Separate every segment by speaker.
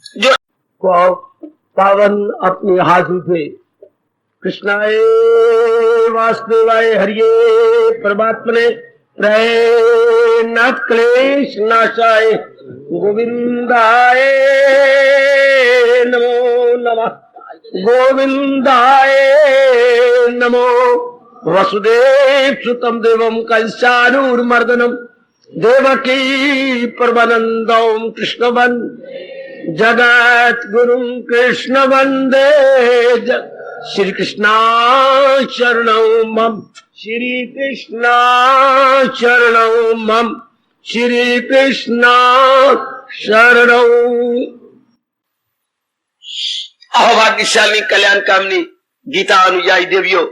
Speaker 1: जो को पावन अपनी हाथों से कृष्णाय वासुदेवाय हरिये परमात्मने प्रणत क्लेश नाशाय गोविंदाय नमो नमः गोविंदाय नमो वसुदेव सुतम देवम कंसानुर्मर्दनम देवकी परमानंदम कृष्ण जगत गुरु कृष्ण वंदे श्री कृष्णा शरणं मम श्री कृष्णा शरणं मम श्री कृष्णा शरणं। अहोभाग्यशाली कल्याण कामनी गीता अनुयायी देवियों,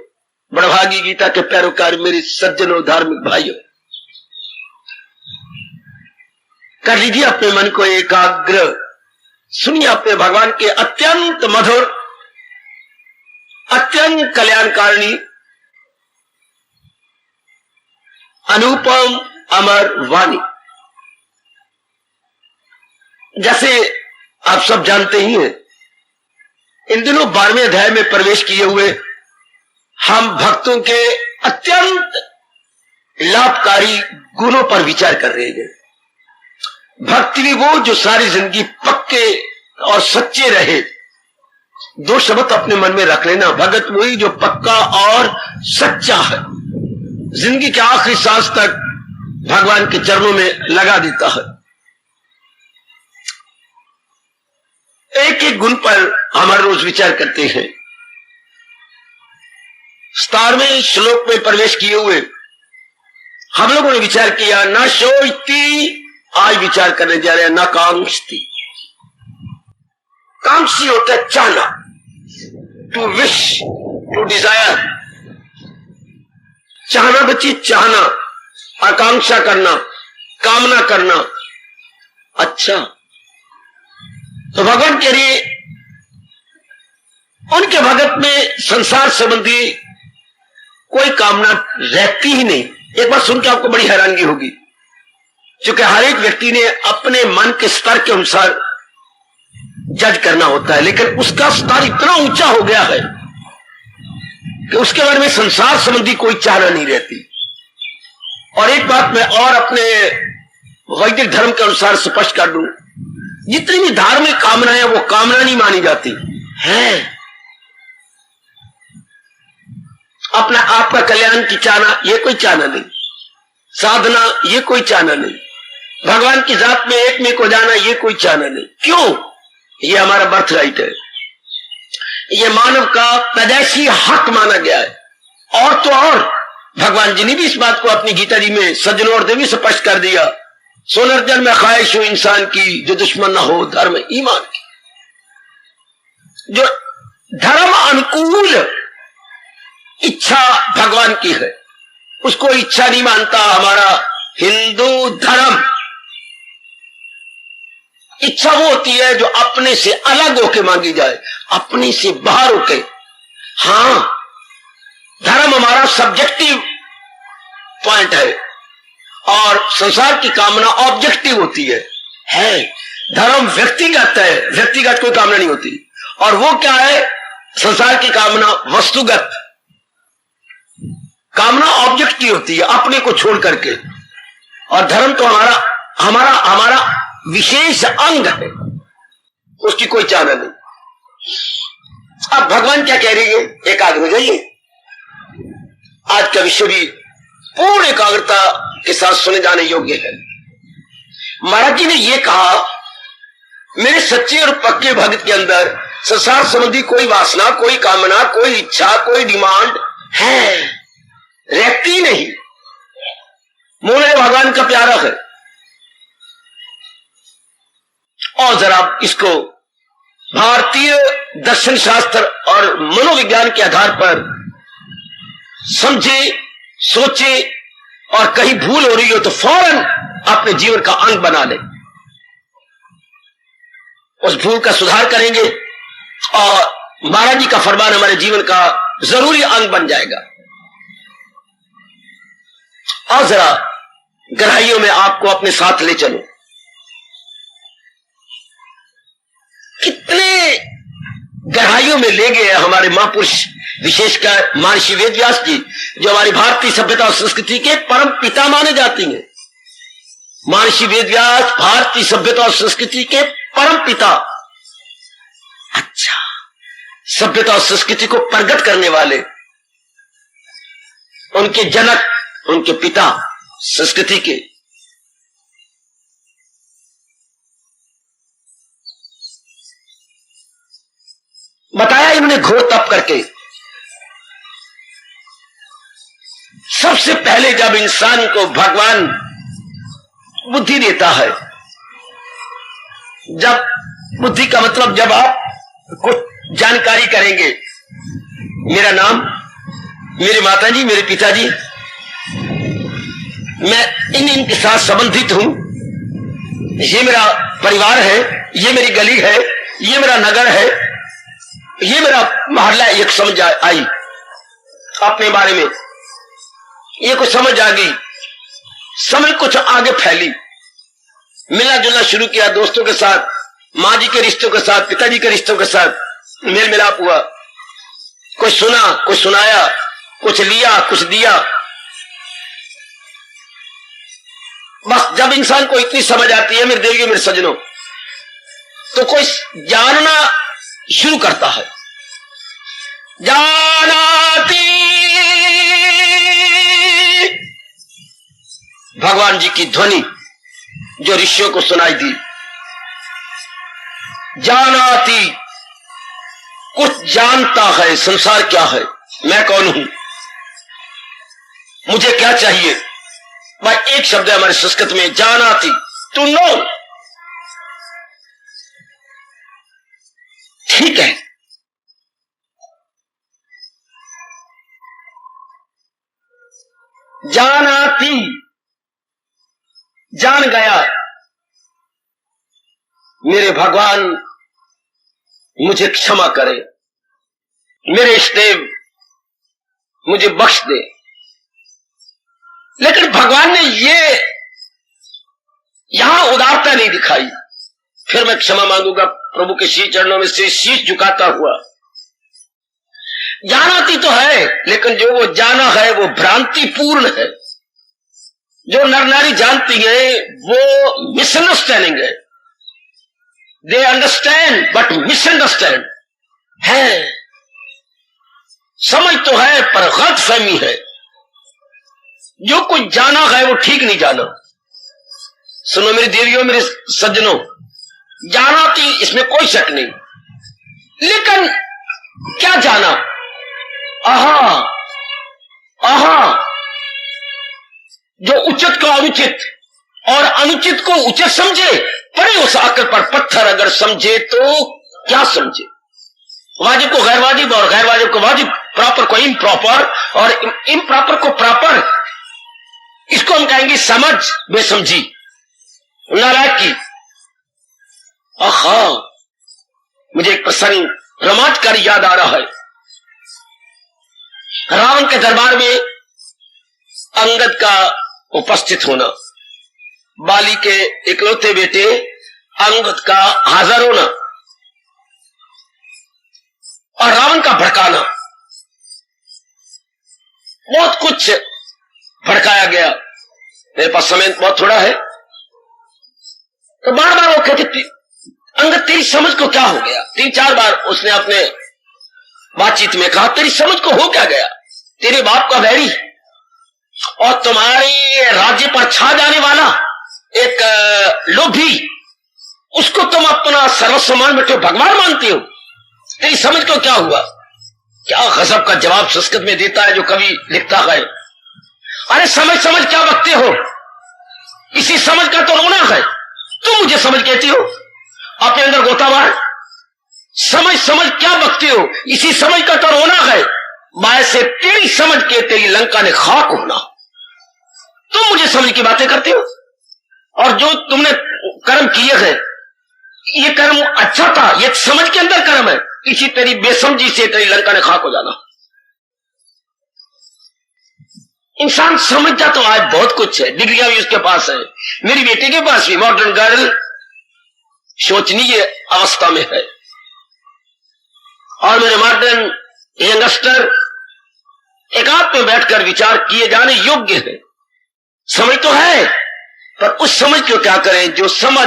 Speaker 1: बड़भागी गीता के पैरोकार मेरे सज्जनों धार्मिक भाइयों, कर लीजिए अपने मन को एकाग्र, सुनिए अपने भगवान के अत्यंत मधुर अत्यंत कल्याणकारिणी अनुपम अमर वाणी। जैसे आप सब जानते ही हैं, इन दिनों 12वें अध्याय में प्रवेश किए हुए हम भक्तों के अत्यंत लाभकारी गुणों पर विचार कर रहे हैं। भक्ति भी वो जो सारी जिंदगी पक्के और सच्चे रहे। दो शब्द अपने मन में रख लेना, भगत वही जो पक्का और सच्चा है, जिंदगी के आखिरी सांस तक भगवान के चरणों में लगा देता है। एक एक गुण पर हम हर रोज विचार करते हैं। 17वें श्लोक में प्रवेश किए हुए हम लोगों ने विचार किया, न शोचती, आज विचार करने जा रहे हैं न कांक्षती। कांक्षी होता है चाहना, टू विश, टू डिजायर। चाहना बच्ची, चाहना, आकांक्षा करना, कामना करना। अच्छा, तो भगवान कह रही उनके भगत में संसार संबंधी कोई कामना रहती ही नहीं। एक बात सुन के आपको बड़ी हैरानगी होगी, क्योंकि हर एक व्यक्ति ने अपने मन के स्तर के अनुसार जज करना होता है, लेकिन उसका स्तर इतना ऊंचा हो गया है कि उसके बारे में संसार संबंधी कोई चाहना नहीं रहती। और एक बात मैं और अपने वैदिक धर्म के अनुसार स्पष्ट कर दूं, जितनी भी धार्मिक कामनाएं हैं वो कामना नहीं मानी जाती है। अपना आपका कल्याण की चाहना ये कोई चाहना नहीं, साधना ये कोई चाहना नहीं, भगवान की जात में एक में को जाना ये कोई चाहना नहीं। क्यों? ये हमारा बर्थ राइट है, ये मानव का पैदाइशी हक माना गया है। और तो और भगवान जी ने भी इस बात को अपनी गीता जी में सज्जनों और देवी स्पष्ट कर दिया, सोनर्जन में ख्वाहिश हो इंसान की जो दुश्मन न हो धर्म ईमान की। जो धर्म अनुकूल इच्छा भगवान की है उसको इच्छा नहीं मानता हमारा हिंदू धर्म। इच्छा वो होती है जो अपने से अलग होके मांगी जाए, अपने से बाहर होके। हां, धर्म हमारा सब्जेक्टिव पॉइंट है और संसार की कामना ऑब्जेक्टिव होती है। धर्म व्यक्तिगत है, व्यक्तिगत कोई कामना नहीं होती। और वो क्या है? संसार की कामना वस्तुगत, कामना ऑब्जेक्टिव होती है अपने को छोड़ करके। और धर्म तो हमारा हमारा हमारा विशेष अंग है, उसकी कोई चाहना नहीं। अब भगवान क्या कह रही है? एकाग्र हो जाइए। आज का विषय भी पूर्ण एकाग्रता के साथ सुने जाने योग्य है। महाराज जी ने यह कहा, मेरे सच्चे और पक्के भक्त के अंदर संसार संबंधी कोई वासना, कोई कामना, कोई इच्छा, कोई डिमांड है रहती नहीं। मोह भगवान का प्यारा है। और जरा इसको भारतीय दर्शन शास्त्र और मनोविज्ञान के आधार पर समझे, सोचे, और कहीं भूल हो रही हो तो फौरन अपने जीवन का अंग बना ले। उस भूल का सुधार करेंगे और महाराज जी का फरमान हमारे जीवन का जरूरी अंग बन जाएगा। और जरा गहराइयों में आपको अपने साथ ले चलो। गहराइयों में ले गए हमारे महापुरुष, विशेषकर महर्षि वेदव्यास जी, जो हमारी भारतीय सभ्यता और संस्कृति के परम पिता माने जाते हैं। महर्षि वेदव्यास भारतीय सभ्यता और संस्कृति के परम पिता। अच्छा, सभ्यता और संस्कृति को प्रगट करने वाले, उनके जनक, उनके पिता संस्कृति के। बताया इन्होंने घोर तप करके। सबसे पहले जब इंसान को भगवान बुद्धि देता है, जब बुद्धि का मतलब जब आप कुछ जानकारी करेंगे, मेरा नाम, मेरे माताजी, मेरे पिताजी, मैं इनके साथ संबंधित हूं, ये मेरा परिवार है, ये मेरी गली है, ये मेरा नगर है, ये मेरा मोहल्ला, एक समझ आई अपने बारे में, ये कुछ समझ आ गई, समझ कुछ आगे फैली, मिलना जुलना शुरू किया दोस्तों के साथ, माँ जी के रिश्तों के साथ, पिताजी के रिश्तों के साथ मेल मिलाप हुआ, कुछ सुना, कुछ सुनाया, कुछ लिया, कुछ दिया। बस जब इंसान को इतनी समझ आती है मेरे देवियों, मेरे सज्जनों, तो कोई जानना शुरू करता है। जानाती, भगवान जी की ध्वनि जो ऋषियों को सुनाई दी। जानाती, कुछ जानता है, संसार क्या है, मैं कौन हूं, मुझे क्या चाहिए। भाई एक शब्द है हमारे संस्कृत में, जानाती, टू नो। ठीक है, जानाती, जान गया, मेरे भगवान मुझे क्षमा करे, मेरे इष्टदेव मुझे बख्श दे। लेकिन भगवान ने ये यहां उदारता नहीं दिखाई। फिर मैं क्षमा मांगूंगा प्रभु के श्री चरणों में से शीश झुकाता हुआ। जानाती तो है, लेकिन जो वो जाना है वो भ्रांति पूर्ण है। जो नर नारी जानती है वो मिसअंडरस्टैंडिंग है। दे अंडरस्टैंड बट मिसअंडरस्टैंड है। समझ तो है पर गलत फहमी है। जो कुछ जाना है वो ठीक नहीं जाना। सुनो मेरी देवियों, मेरे सज्जनों, जाना थी इसमें कोई शक नहीं, लेकिन क्या जाना? आहा आहा, जो उचित को अनुचित और अनुचित को उचित समझे, पड़े उस आकर पर पत्थर अगर समझे तो क्या समझे? वाजिब को गैर वाजिब और गैर वाजिब को वाजिब, प्रॉपर को इम्प्रॉपर और इम्प्रॉपर को प्रॉपर, इसको हम कहेंगे समझ बेसमझी, नालायक की। आहा, मुझे एक प्रसंग रोमांचकारी याद आ रहा है। रावण के दरबार में अंगद का उपस्थित होना, बाली के इकलौते बेटे अंगद का हाजिर होना और रावण का भड़काना, बहुत कुछ भड़काया गया। मेरे पास समय बहुत थोड़ा है, तो बार बार वो कहते अंगद तेरी समझ को क्या हो गया? 3-4 बार उसने अपने बातचीत में कहा तेरी समझ को हो क्या गया? तेरे बाप का वैरी और तुम्हारे राज्य पर छा जाने वाला एक लोभी, उसको तुम अपना सर्वस्व मान बैठे भगवान मानते हो। तेरी समझ को क्या हुआ? क्या गजब का जवाब संस्कृत में देता है जो कवि लिखता है। अरे समझ समझ क्या बकते हो? इसी समझ का तो रोना है। तुम मुझे समझ कहती हो? अपने अंदर गोतावार, समझ समझ क्या बकते हो? इसी समझ का तो रोना है। माया से तेरी समझ के तेरी लंका ने खाक होना। तुम मुझे समझ की बातें करते हो, और जो तुमने कर्म किए हैं ये कर्म अच्छा था, ये समझ के अंदर कर्म है। इसी तेरी बेसमझी से तेरी लंका ने खाक हो जाना। इंसान समझ जा तो आज बहुत कुछ है, डिग्रियां भी उसके पास है, मेरी बेटी के पास भी। मॉडर्न गर्ल शोचनीय अवस्था में है और मेरे मॉडर्न यंगस्टर, एकांत में बैठकर विचार किए जाने योग्य है। समझ तो है, पर उस समझ को क्या करें जो समझ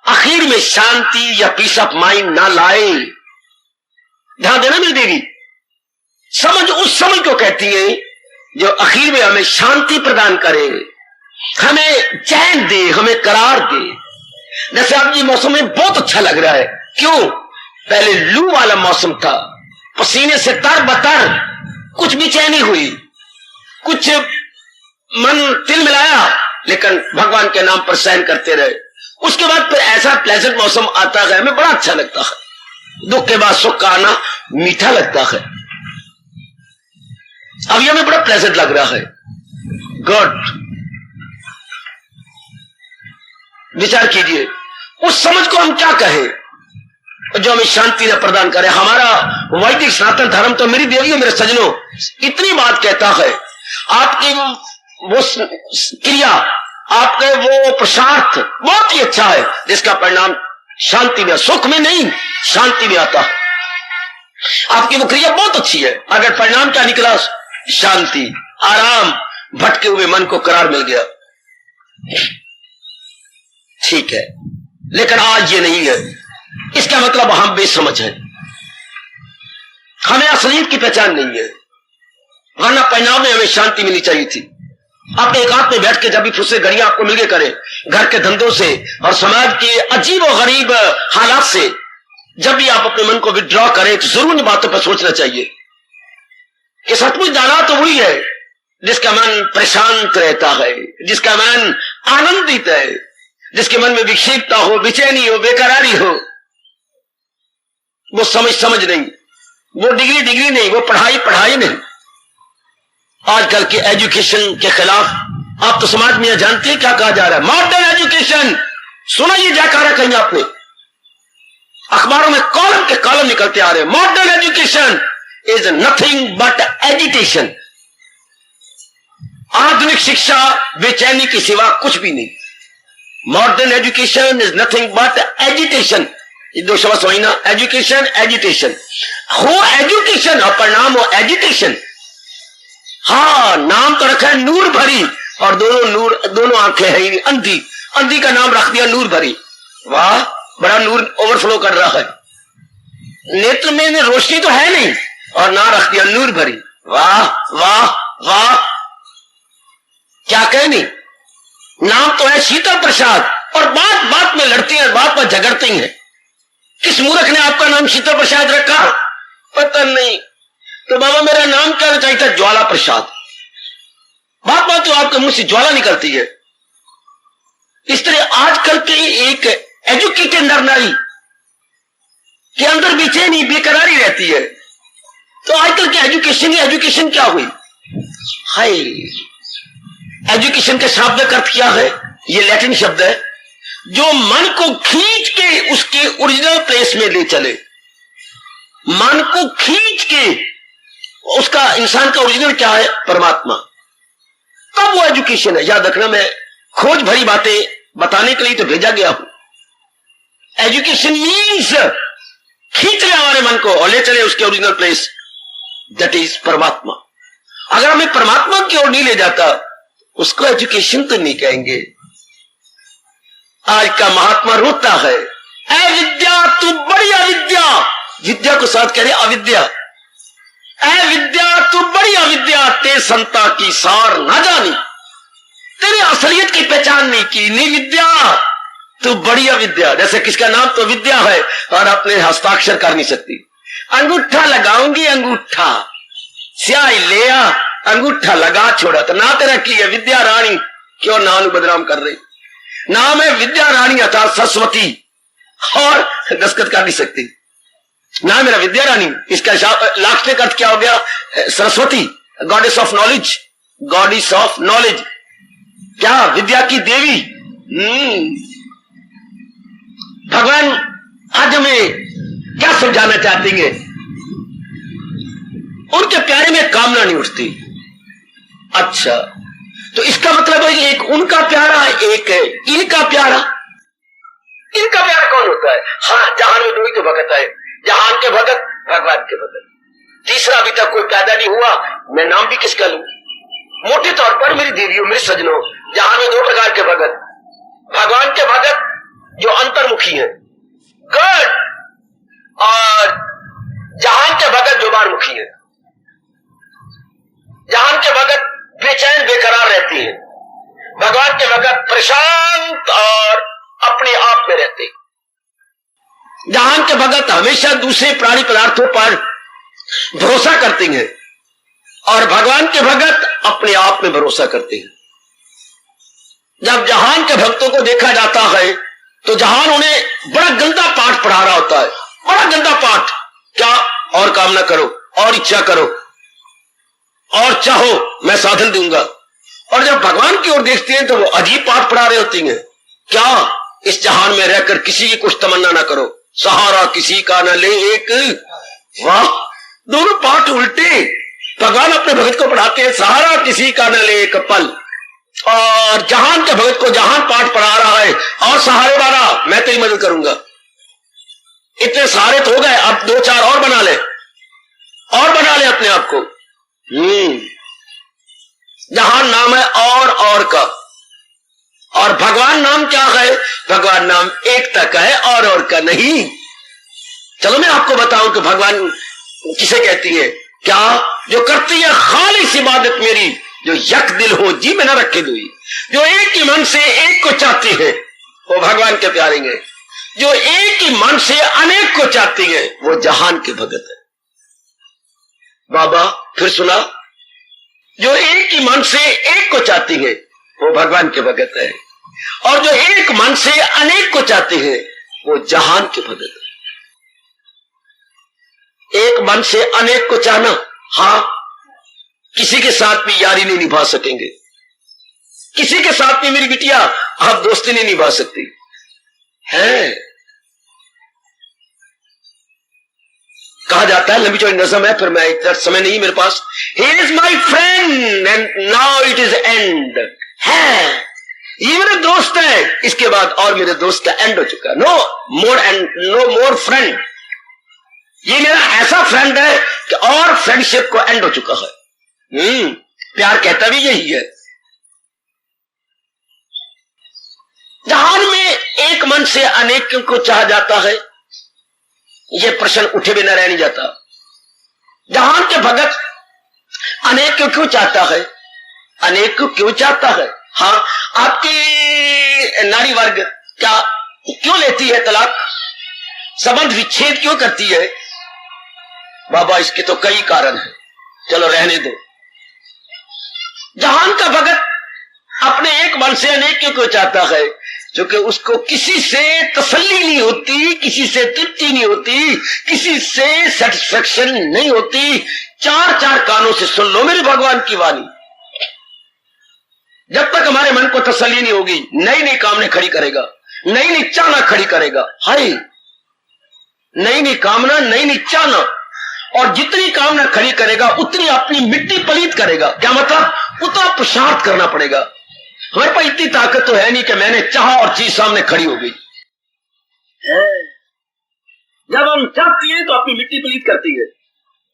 Speaker 1: आखिर में शांति या पीस ऑफ माइंड ना लाए। ध्यान देना मेरी देवी, समझ उस समझ को कहती है जो आखिर में हमें शांति प्रदान करे, हमें चैन दे, हमें करार दे। जैसे आज ये मौसम में बहुत अच्छा लग रहा है। क्यों? पहले लू वाला मौसम था, पसीने से तर बतर, कुछ बेचैनी हुई, कुछ मन तिल मिलाया, लेकिन भगवान के नाम पर सहन करते रहे। उसके बाद फिर ऐसा प्लेजेंट मौसम आता है, हमें बड़ा अच्छा लगता है। दुख के बाद सुख का आना मीठा लगता है। अब ये हमें बड़ा प्लेजेंट लग रहा है। गुड, विचार कीजिए उस समझ को हम क्या कहें जो हमें शांति न प्रदान करे। हमारा वैदिक सनातन धर्म तो मेरी देवियों, मेरे सजनों, इतनी बात कहता है, आपकी वो क्रिया, आपके वो पुरुषार्थ बहुत ही अच्छा है, जिसका परिणाम शांति में, सुख में नहीं, शांति में आता है। आपकी वो क्रिया बहुत अच्छी है, अगर परिणाम क्या निकला? शांति, आराम, भटके हुए मन को करार मिल गया। ठीक है, लेकिन आज ये नहीं है। इसका मतलब हम बेसमझ हैं, हमें असलियत की पहचान नहीं है, वरना परिणाम में हमें शांति मिलनी चाहिए थी। आप एकांत में बैठ के जब भी फुर्सत घड़ियां आपको मिल गए करें, घर के धंधों से और समाज के अजीब और गरीब हालात से, जब भी आप अपने मन को विड्रॉ करें तो जरूर इन बातों पर सोचना चाहिए कि सचमुच दाना तो वही है जिसका मन प्रशांत रहता है, जिसका मन आनंदित है, जिसके मन में विक्षिप्तता हो, बेचैनी हो, बेकरारी हो। वो समझ नहीं, वो डिग्री नहीं, वो पढ़ाई नहीं। आजकल के एजुकेशन के खिलाफ आप तो समाज में जानते हैं क्या कहा जा रहा है? Modern education. सुना ये जयकारा कहीं आपने? अखबारों में कॉलम के कॉलम निकलते आ रहे हैं। Modern education is nothing but agitation. आधुनिक शिक्षा बेचैनी के सिवा कुछ भी नहीं। Modern education is nothing but agitation. ये दो शब्द समझना, एजुकेशन, एजिटेशन। हो एजुकेशन और परिणाम हो एजिटेशन। हाँ, नाम तो रखा है नूर भरी, और दोनों आंखें है ही नहीं, अंधी का नाम रख दिया नूर भरी। वाह, बड़ा नूर ओवरफ्लो कर रहा है। नेत्र में रोशनी तो है नहीं, और ना रख दिया नूर भरी। वाह वाह वाह, क्या कहनी। नाम तो है शीतल प्रसाद, और बात बात में लड़ती है, बात में झगड़ती हैं। किस मूर्ख ने आपका नाम शीतल प्रसाद रखा? पता नहीं। तो बाबा मेरा नाम क्या चाहिए था? ज्वाला प्रसाद। बात बात तो आपके मुंह से ज्वाला निकलती है। इस तरह आजकल के एक एजुकेटेड नर नारी के अंदर बेचैनी, बेकरारी रहती है। तो आजकल की एजुकेशन क्या हुई? हाय, एजुकेशन के शाब्दिक अर्थ क्या है? ये लैटिन शब्द है जो मन को खींच के उसके ओरिजिनल प्लेस में ले चले। मन को खींच के उसका, इंसान का ओरिजिनल क्या है? परमात्मा। तब वो एजुकेशन है। याद रखना, मैं खोज भरी बातें बताने के लिए तो भेजा गया हूं। एजुकेशन मीन्स खींच ले हमारे मन को और ले चले उसके ओरिजिनल प्लेस, दैट इज परमात्मा। अगर हमें परमात्मा की ओर नहीं ले जाता, उसको एजुकेशन तो नहीं कहेंगे। आज का महात्मा रोता है, ऐ विद्या तू बड़ी अविद्या। विद्या को साथ कह रहे अविद्या। ऐ विद्या तू बड़ी अविद्या, ते संता की सार ना जानी। तेरी असलियत की पहचान नहीं की, नहीं विद्या, तू बड़ी अविद्या। जैसे किसका नाम तो विद्या है और अपने हस्ताक्षर कर नहीं सकती। अंगूठा लगाऊंगी, अंगूठा स्याही ले आ, अंगूठा लगा छोड़ा। तो ना तेरा की है विद्या रानी, क्यों नाम बदनाम कर रही? नाम है विद्या रानी अर्थात सरस्वती, और दस्तखत कर नहीं सकती। नाम मेरा विद्या रानी, इसका लाक्षणिक अर्थ क्या हो गया? Saraswati, goddess of knowledge, goddess of knowledge, क्या विद्या की देवी। भगवान आज हमें क्या समझाना चाहते हैं? उनके प्यारे में कामना नहीं उठती। अच्छा, तो इसका मतलब है एक उनका प्यारा, एक इनका प्यारा। इनका प्यारा कौन होता है? हाँ, जहान में दो ही तो भगत है। जहान के भगत भगवान के भगत। तीसरा अभी तक कोई पैदा नहीं हुआ, मैं नाम भी किसका लूं? मोटे तौर पर मेरी देवियों, मेरे सजनों, जहां में दो प्रकार के भगत, भगवान के भगत जो अंतर्मुखी हैं, गॉड, और जहान के भगत जो बाहरमुखी हैं। जहान के भगत बेचैन बेकरार रहती हैं, भगवान के भगत प्रशांत और अपने आप में रहते हैं। जहान के भगत हमेशा दूसरे प्राणी पदार्थों पर भरोसा करते हैं और भगवान के भगत अपने आप में भरोसा करते हैं। जब जहान के भक्तों को देखा जाता है तो जहान उन्हें बड़ा गंदा पाठ पढ़ा रहा होता है, बड़ा गंदा पाठ। क्या? और कामना करो, और इच्छा करो, और चाहो, मैं साधन दूंगा। और जब भगवान की ओर देखते हैं तो वो अजीब पाठ पढ़ा रहे होती हैं। क्या? इस जहान में रहकर किसी की कुछ तमन्ना ना करो, सहारा किसी का न ले एक। वाह, दोनों पाठ उल्टे। भगवान अपने भगत को पढ़ाते हैं सहारा किसी का न ले एक पल, और जहान के भगत को जहान पाठ पढ़ा रहा है और सहारे वाला, मैं तेरी मदद करूंगा। इतने सहारे तो हो गए, अब दो चार और बना ले, और बना ले अपने आप को। जहान नाम है और का, और भगवान नाम क्या है? भगवान नाम एकता का है, और का नहीं। चलो मैं आपको बताऊं कि भगवान किसे कहती है। क्या? जो करती है खालिस इबादत मेरी, जो यक दिल हो जी में न रखे दुई, जो एक ही मन से एक को चाहती है वो भगवान के प्यारे हैं। जो एक ही मन से अनेक को चाहती है वो जहान के भगत है। बाबा फिर सुना, जो एक ही मन से एक को चाहती है वो भगवान के भगत है, और जो एक मन से अनेक को चाहते हैं वो जहान के भगत है। एक मन से अनेक को चाहना, हाँ, किसी के साथ भी यारी नहीं निभा सकेंगे, किसी के साथ भी मेरी बिटिया आप दोस्ती नहीं निभा सकती है। कहा जाता है, लंबी चौड़ी नज़म है, फिर मैं इतना समय नहीं मेरे पास। He is my friend and now it is end। है, ये मेरा दोस्त है, इसके बाद और मेरे दोस्त का एंड हो चुका। No more end no more friend. ये मेरा ऐसा फ्रेंड है कि और फ्रेंडशिप को एंड हो चुका है। प्यार कहता भी यही है। जहान में एक मन से अनेक को चाहा जाता है, यह प्रश्न उठे बिना रह नहीं जाता। जहान के भगत अनेक को क्यों चाहता है? अनेक को क्यों चाहता है? हाँ, आपकी नारी वर्ग क्या क्यों लेती है तलाक, संबंध विच्छेद क्यों करती है? बाबा इसके तो कई कारण हैं, चलो रहने दो। जहान का भगत अपने एक मन से अनेक क्यों चाहता है? क्योंकि उसको किसी से तसल्ली नहीं होती, किसी से तृप्ति नहीं होती, किसी से सेटिस्फेक्शन नहीं होती। चार चार कानों से सुन लो मेरे भगवान की वाणी। जब तक हमारे मन को तसल्ली नहीं होगी, नई नई कामना खड़ी करेगा, नई नई चाहना खड़ी करेगा। हाय, नई नई कामना, नई नई चाहना, और जितनी कामना खड़ी करेगा उतनी अपनी मिट्टी पलीत करेगा। क्या मतलब? उतना पुरुषार्थ करना पड़ेगा। हमारे पास इतनी ताकत तो है नहीं कि मैंने चाहा और चीज सामने खड़ी हो गई। जब हम चाहती हैं तो अपनी मिट्टी पलीत करती है।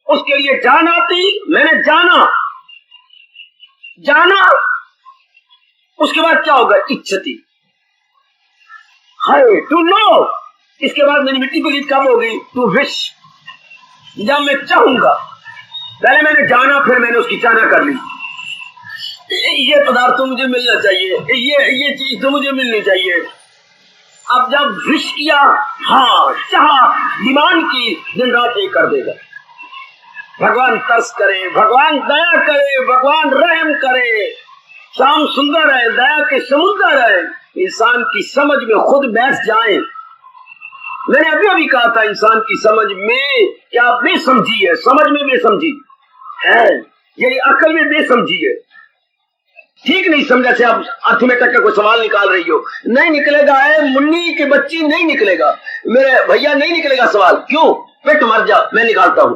Speaker 1: उसके लिए जान आती, मैंने जाना, उसके बाद क्या होगा? इच्छती, हाय टू नो। इसके बाद मेरी मिट्टी पलीत कब होगी? To wish. जब मैं चाहूंगा, पहले मैंने जाना, फिर मैंने उसकी चाहना कर ली। ये पदार्थ तो मुझे मिलना चाहिए, ये चीज तो मुझे मिलनी चाहिए। अब जब विश किया, हाँ चाह, डिमांड की, दिन रात एक कर देगा। भगवान तरस करे, भगवान दया करे, भगवान रहम करे। शाम सुंदर है, दया के समुद्र है, इंसान की समझ में खुद बैठ जाए। मैंने अभी कहा था, इंसान की समझ में क्या बेसमझी है, समझ में बेसमझी है, यही अकल में बेसमझी है। ठीक नहीं समझा से आप अर्थमेटिक का कोई सवाल निकाल रही हो, नहीं निकलेगा। है मुन्नी की बच्ची, नहीं निकलेगा मेरे भैया, नहीं निकलेगा सवाल। क्यों? पेट मर जा, मैं निकालता हूं।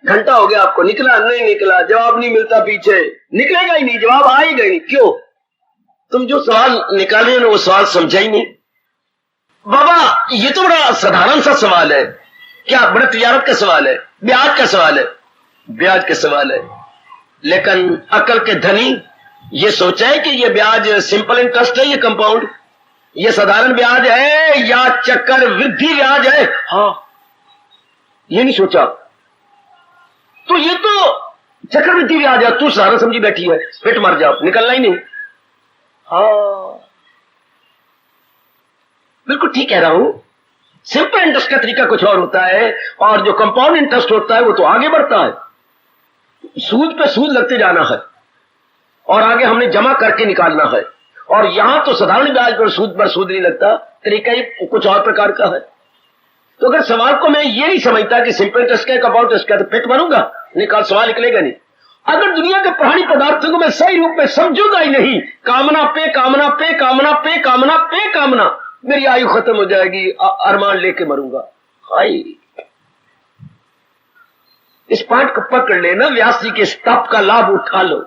Speaker 1: घंटा हो गया आपको, निकला नहीं निकला, जवाब नहीं मिलता, पीछे निकलेगा ही नहीं, जवाब आएगा ही नहीं। क्यों? तुम जो सवाल निकाले ना वो सवाल समझा ही नहीं। बाबा ये तो बड़ा साधारण सा सवाल है, क्या बड़ा तिजारत का सवाल है, ब्याज का सवाल है, ब्याज का सवाल है। लेकिन अकल के धनी ये सोचा है कि ये ब्याज सिंपल इंटरेस्ट है, ये कंपाउंड, ये साधारण ब्याज है या चक्कर वृद्धि ब्याज है? हाँ, ये नहीं सोचा। तो ये तो चक्रवृद्धि ब्याज है, तू सारा समझी बैठी है, पेट मर जाओ, निकलना ही नहीं। हाँ, बिल्कुल ठीक कह रहा हूं। सिंपल इंटरेस्ट का तरीका कुछ और होता है, और जो कंपाउंड इंटरेस्ट होता है वो तो आगे बढ़ता है, सूद पे सूद लगते जाना है और आगे हमने जमा करके निकालना है। और यहां तो साधारण ब्याज पर सूद नहीं लगता, तरीका ही कुछ और प्रकार का है। तो अगर सवाल को मैं ये नहीं समझता कि सिंपल इंटरेस्ट का कंपाउंड इंटरेस्ट का, तो पेट भरूंगा, निकाल सवाल निकलेगा नहीं। अगर दुनिया के प्राणी पदार्थों को मैं सही रूप में समझूंगा ही नहीं, कामना पे कामना पे कामना पे कामना पे कामना, मेरी आयु खत्म हो जाएगी, अरमान लेके मरूंगा। हाय, इस पाठ को पकड़ लेना, व्यास जी के इस तप का लाभ उठा लो।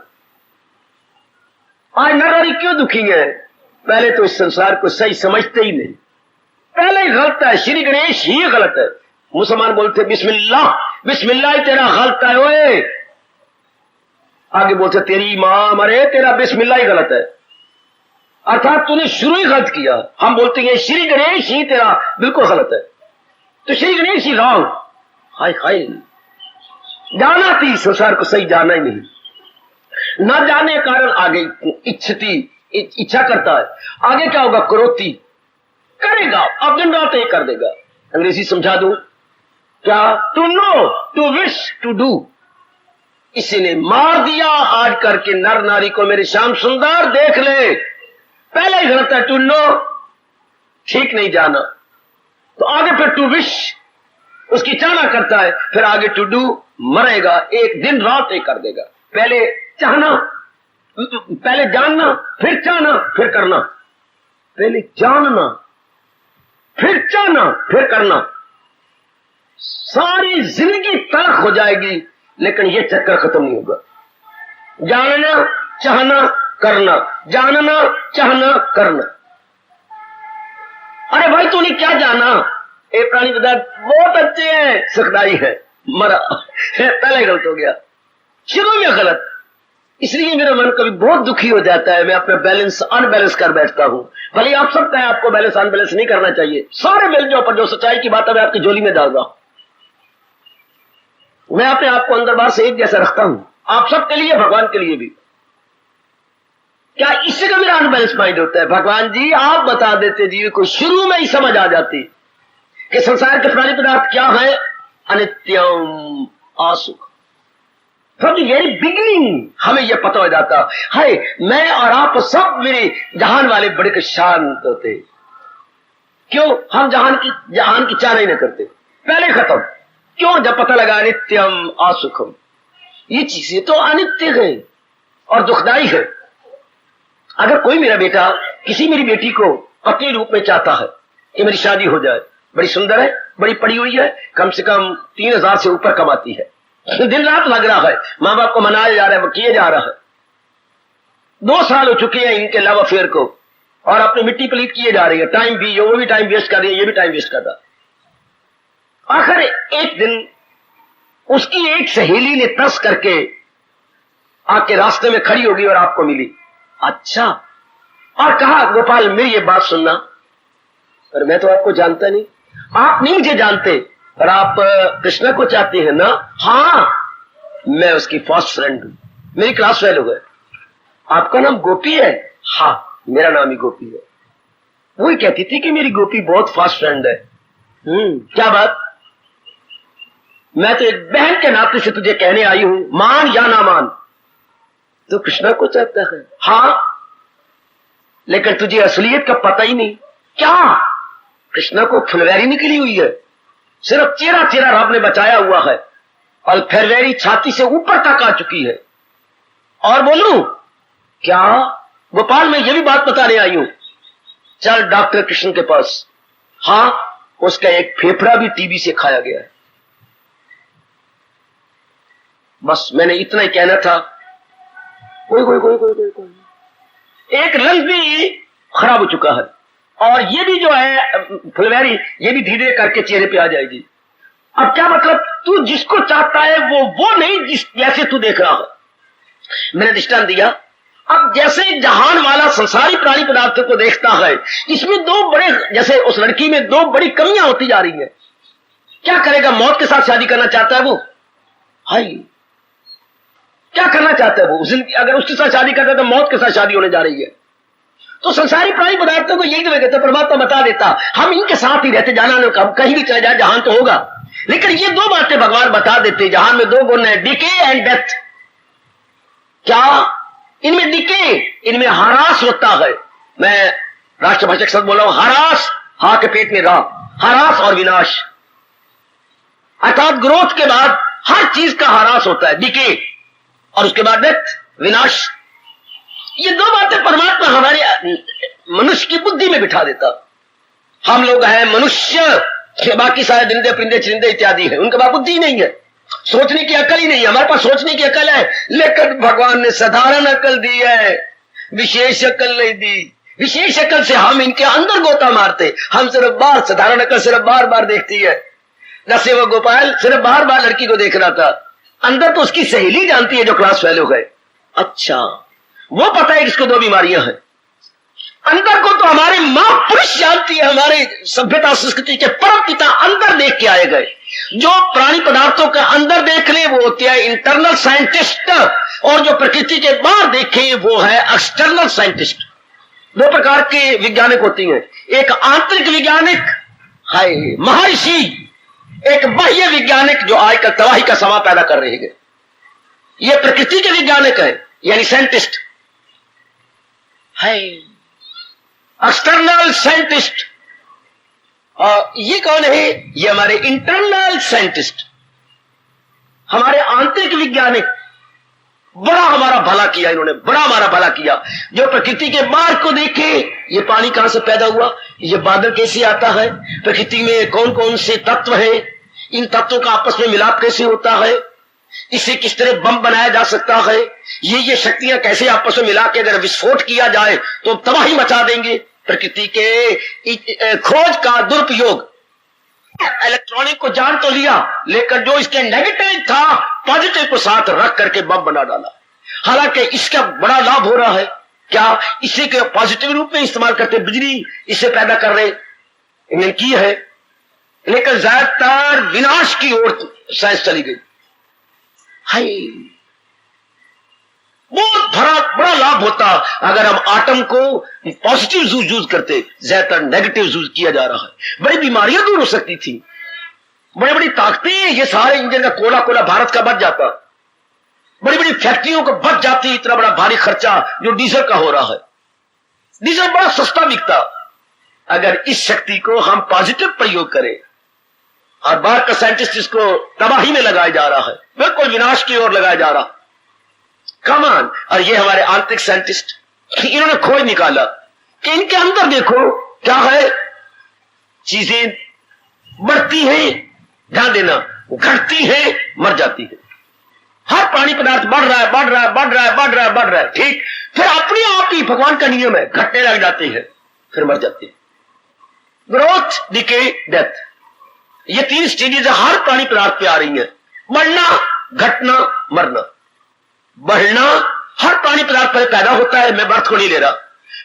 Speaker 1: आज नर क्यों दुखी है? पहले तो इस संसार को सही समझते ही नहीं, पहले ही गलत है। श्री गणेश ही गलत है। मुसलमान बोलते बिस्मिल्लाह, बिस्मिल्लाह ही तेरा गलत है। ओए, आगे बोलते तेरी मां मरे, तेरा बिस्मिल्लाह ही गलत है, अर्थात तूने शुरू ही गलत किया। हम बोलते हैं श्री गणेश ही तेरा बिल्कुल गलत है, तो श्री गणेश ही रॉन्ग। हाय हाय, जाना थी संसार को सही, जाना ही नहीं, न जाने के कारण आगे इच्छा करता है, आगे क्या होगा? क्रोधी करेगा, अब दिन रात एक कर देगा। अंग्रेजी समझा दूं क्या? To know, to wish, to do. इसी ने मार दिया आज करके नर नारी को। मेरे श्याम सुंदर देख ले, पहले ही गलत है टू नो, ठीक नहीं जाना, तो आगे फिर टू विश, उसकी चाहना करता है, फिर आगे टू डू, मरेगा, एक दिन रात एक कर देगा। पहले चाहना, पहले जानना, फिर चाहना, फिर करना, पहले जानना, फिर चाहना, फिर करना, सारी जिंदगी तलख हो जाएगी, लेकिन ये चक्कर खत्म नहीं होगा। जानना, चाहना, करना, जानना, चाहना, करना। अरे भाई तूने क्या जाना? एक प्राणी पदार्थ बहुत अच्छे हैं, सुखदाई है, मरा, पहले गलत हो गया, शुरू में गलत। इसलिए मेरा मन कभी बहुत दुखी हो जाता है, मैं अपना बैलेंस अनबैलेंस कर बैठता हूं। भले आप सब कहें आपको बैलेंस अनबैलेंस नहीं करना चाहिए, सारे मिल जाओ, पर जो सच्चाई की बात है मैं आपकी झोली में डाल रहा हूं। मैं अपने आप को अंदर बाहर से एक जैसा रखता हूं, आप सबके लिए, भगवान के लिए भी। क्या इससे का मेरा अनबैलेंस माइंड होता है? भगवान जी आप बता देते, जीव को शुरू में ही समझ आ जाती कि संसार के प्राणी पदार्थ क्या है, अनित्यम, आसुख। फ्रॉम द वेरी बिगिनिंग हमें यह पता हो जाता है, मैं और आप सब मेरे जहान वाले बड़े शांत होते। क्यों? हम जहान की चाह नहीं करते, पहले खत्म। क्यों? जब पता लगा नित्यम असुखम, ये चीजें तो अनित्य है और दुखदाई है। अगर कोई मेरा बेटा किसी मेरी बेटी को पत्नी रूप में चाहता है कि मेरी शादी हो जाए, बड़ी सुंदर है, बड़ी पढ़ी हुई है, कम से कम 3000 से ऊपर कमाती है, दिन रात लग रहा है, माँ बाप को मनाया जा रहा है, वो किए जा रहा है, 2 साल हो चुके हैं इनके लव अफेयर को, और अपनी मिट्टी पलीत किए जा रही है, टाइम भी, वो भी टाइम वेस्ट कर रही है, ये भी टाइम वेस्ट कर रहा। आखिर एक दिन उसकी एक सहेली ने तर्स करके आपके रास्ते में खड़ी होगी और आपको मिली। अच्छा, और कहा गोपाल मेरी ये बात सुनना, पर मैं तो आपको जानता नहीं, आप नहीं मुझे जानते, पर आप कृष्णा को चाहते हैं ना? हाँ, मैं उसकी फर्स्ट फ्रेंड हूं, मेरी क्लास फेलो है। आपका नाम गोपी है? हाँ, मेरा नाम ही गोपी है। वही कहती थी कि मेरी गोपी बहुत फास्ट फ्रेंड है। क्या बात? मैं तो एक बहन के नाते से तुझे कहने आई हूं, मान या ना मान, तो कृष्णा को चाहता है? हाँ, लेकिन तुझे असलियत का पता ही नहीं। क्या? कृष्णा को फुलवैरी निकली हुई है, सिर्फ चेहरा चेहरा रब ने बचाया हुआ है, और फुलवैरी छाती से ऊपर तक आ चुकी है। और बोलूं क्या? गोपाल मैं ये भी बात बताने आई हूं, चल डॉक्टर कृष्ण के पास। हाँ, उसका एक फेफड़ा भी टीबी से खाया गया है। बस मैंने इतना ही कहना था। कोई एक लंग भी खराब हो चुका है, और ये भी जो है फुलवैरी, ये भी धीरे करके चेहरे पे आ जाएगी। अब क्या मतलब, तू जिसको चाहता है वो नहीं जिस जैसे तू देख रहा है। मैंने दृष्टांत दिया, अब जैसे जहान वाला संसारी प्राणी पदार्थों को देखता है, इसमें दो बड़े, जैसे उस लड़की में दो बड़ी कमियां होती जा रही है। क्या करेगा, मौत के साथ शादी करना चाहता है वो, हाय क्या करना चाहता है वो, अगर उसके साथ शादी करता है तो मौत के साथ शादी होने जा रही है। तो संसारी प्राणी पदार्थों को यही तो कहते, परमात्मा बता देता हम इनके साथ ही रहते, जाना नहीं, हम कहीं भी चले जाए जहान तो होगा। लेकिन ये दो बातें भगवान बता देते, जहान में दो गुण है, डिके एंड डेथ। क्या इनमें डिके, इनमें हरास होता है। मैं राष्ट्रभाषा के साथ बोल रहा हूं, हरास, हा के पेट में रा, हरास और विनाश, अर्थात ग्रोथ के बाद हर चीज का हरास होता है, डिके, और उसके बाद डेथ, विनाश। ये दो बातें परमात्मा हमारे मनुष्य की बुद्धि में बिठा देता। हम लोग हैं मनुष्य, बाकी सारे दरिंदे परिंदे चरिंदे इत्यादि है, उनके पास बुद्धि नहीं है, सोचने की अकल ही नहीं है। हमारे पास सोचने की अकल है, लेकिन भगवान ने साधारण अकल दी है, विशेष अकल नहीं दी। विशेष अकल से हम इनके अंदर गोता मारते, हम सिर्फ बाहर, साधारण अकल सिर्फ बार बार देखती है। जैसे वो गोपाल सिर्फ बार बार लड़की को देख रहा था, अंदर तो उसकी सहेली जानती है जो क्लास फेल हो गए, अच्छा वो पता है कि इसको दो बीमारियां हैं। अंदर को तो हमारे मां पुरुष जानती है, हमारे सभ्यता संस्कृति के परम पिता अंदर देख के आए गए। जो प्राणी पदार्थों के अंदर देख ले वो होते हैं इंटरनल साइंटिस्ट, और जो प्रकृति के बाहर देखे वो है एक्सटर्नल साइंटिस्ट। दो प्रकार के वैज्ञानिक होती हैं, एक आंतरिक वैज्ञानिक है महर्षि, एक बाह्य वैज्ञानिक जो आजकल तबाही का समा पैदा कर रहे हैं। ये प्रकृति के वैज्ञानिक है, यानी साइंटिस्ट है, एक्सटर्नल साइंटिस्ट। और ये कौन है, ये हमारे इंटरनल साइंटिस्ट, हमारे आंतरिक वैज्ञानिक। बड़ा हमारा भला किया इन्होंने, बड़ा हमारा भला किया। जो प्रकृति के मार्ग को देखे, ये पानी कहां से पैदा हुआ, ये बादल कैसे आता है, प्रकृति में कौन कौन से तत्व हैं, इन तत्वों का आपस में मिलाप कैसे होता है, इसे किस तरह बम बनाया जा सकता है, ये शक्तियां कैसे आपस में मिला के अगर विस्फोट किया जाए तो तबाही मचा देंगे। प्रकृति के खोज का दुरुपयोग, इलेक्ट्रॉनिक को जान तो लिया, लेकिन जो इसके नेगेटिव था पॉजिटिव को साथ रख करके बम बना डाला। हालांकि इसका बड़ा लाभ हो रहा है, क्या इसी के पॉजिटिव रूप में इस्तेमाल करते, बिजली इससे पैदा कर रहे, इन्होंने की है। लेकिन ज्यादातर विनाश की ओर साइंस चली गई। हाय, बहुत बड़ा लाभ होता अगर हम आटम को पॉजिटिव यूज करते, ज्यादातर नेगेटिव यूज किया जा रहा है। बड़ी बीमारियां दूर हो सकती थी, बड़ी बड़ी ताकतें, ये सारे इंजन का कोला भारत का बच जाता, बड़ी बड़ी फैक्ट्रियों को बच जाती, इतना बड़ा भारी खर्चा जो डीजल का हो रहा है। डीजल बड़ा सस्ता बिकता अगर इस शक्ति को हम पॉजिटिव प्रयोग करें। और बाहर का साइंटिस्ट इसको तबाही में लगाया जा रहा है, बिल्कुल विनाश की ओर लगाया जा रहा। कमान, और ये हमारे आंतरिक साइंटिस्ट, इन्होंने खोज निकाला कि इनके अंदर देखो क्या है, चीजें बढ़ती हैं, ध्यान देना, घटती है, मर जाती है। हर प्राणी पदार्थ बढ़ रहा है, बढ़ रहा है, बढ़ रहा है, बढ़ रहा है, बढ़ रहा है, ठीक, फिर अपने आप ही भगवान का नियम है, घटने लग जाते हैं, फिर मर जाते हैं। ग्रोथ, डिके, डेथ, ये तीन स्टेजेस हर प्राणी पदार्थ पे आ रही है। बढ़ना, घटना, मरना। बढ़ना हर प्राणी पदार्थ पर पैदा होता है, मैं बर्थ को नहीं ले रहा,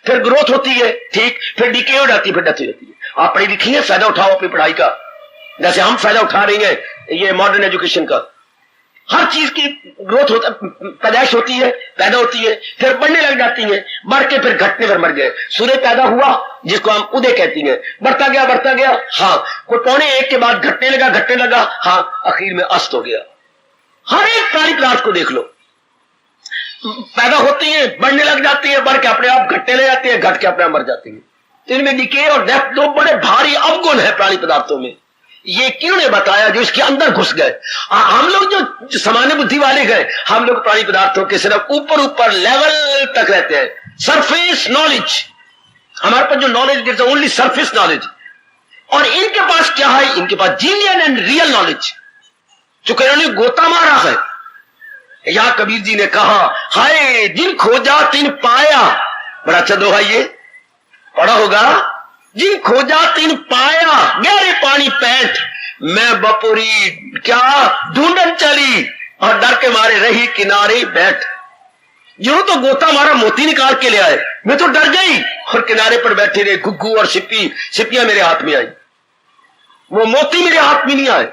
Speaker 1: फिर ग्रोथ होती है, ठीक, फिर डिके हो जाती है, फिर डेथ हो जाती है। आप पढ़ी लिखी है, फायदा उठाओ अपनी पढ़ाई का, जैसे हम फायदा उठा रही हैं ये मॉडर्न एजुकेशन का। हर चीज की ग्रोथ होता, पैदाइश होती है, पैदा होती है, फिर बढ़ने लग जाती है, बढ़ के फिर घटने पर मर गए। सूर्य पैदा हुआ जिसको हम उदय कहती हैं, बढ़ता गया, हाँ, कोई 1:15 के बाद घटने लगा, हाँ, आखिर में अस्त हो गया। हर एक प्राणी पदार्थ को देख लो, पैदा होती है, बढ़ने लग जाती है, बढ़ के अपने आप घटने लग जाती है, घट के अपने आप मर जाती है। इनमें डिके और डेथ दो बड़े भारी अवगुण है प्राणी पदार्थों में। ये क्यों ने बताया, जो इसके अंदर घुस गए। हम लोग जो सामान्य बुद्धि वाले गए, हम लोग प्राणी पदार्थों के सिर्फ ऊपर लेवल तक रहते हैं, सरफेस नॉलेज। हमारे पास जो knowledge is only surface knowledge. और इनके पास क्या है, इनके पास जीनियन एंड रियल नॉलेज, चूंकि इन्होंने गोता मारा है। यहां कबीर जी ने कहा, हाय जिन खोजा तिन पाया, बड़ा अच्छा दोहा ये पढ़ा होगा, जिन खोजा तिन पाया, गहरे पानी पैठ, मैं बपोरी क्या ढूंढन चली और डर के मारे रही किनारे बैठ। जो तो गोता मारा मोती निकाल के ले आए, मैं तो डर गई और किनारे पर बैठी रही। गुग्गू और सिपियां मेरे हाथ में आई, वो मोती मेरे हाथ में नहीं आए।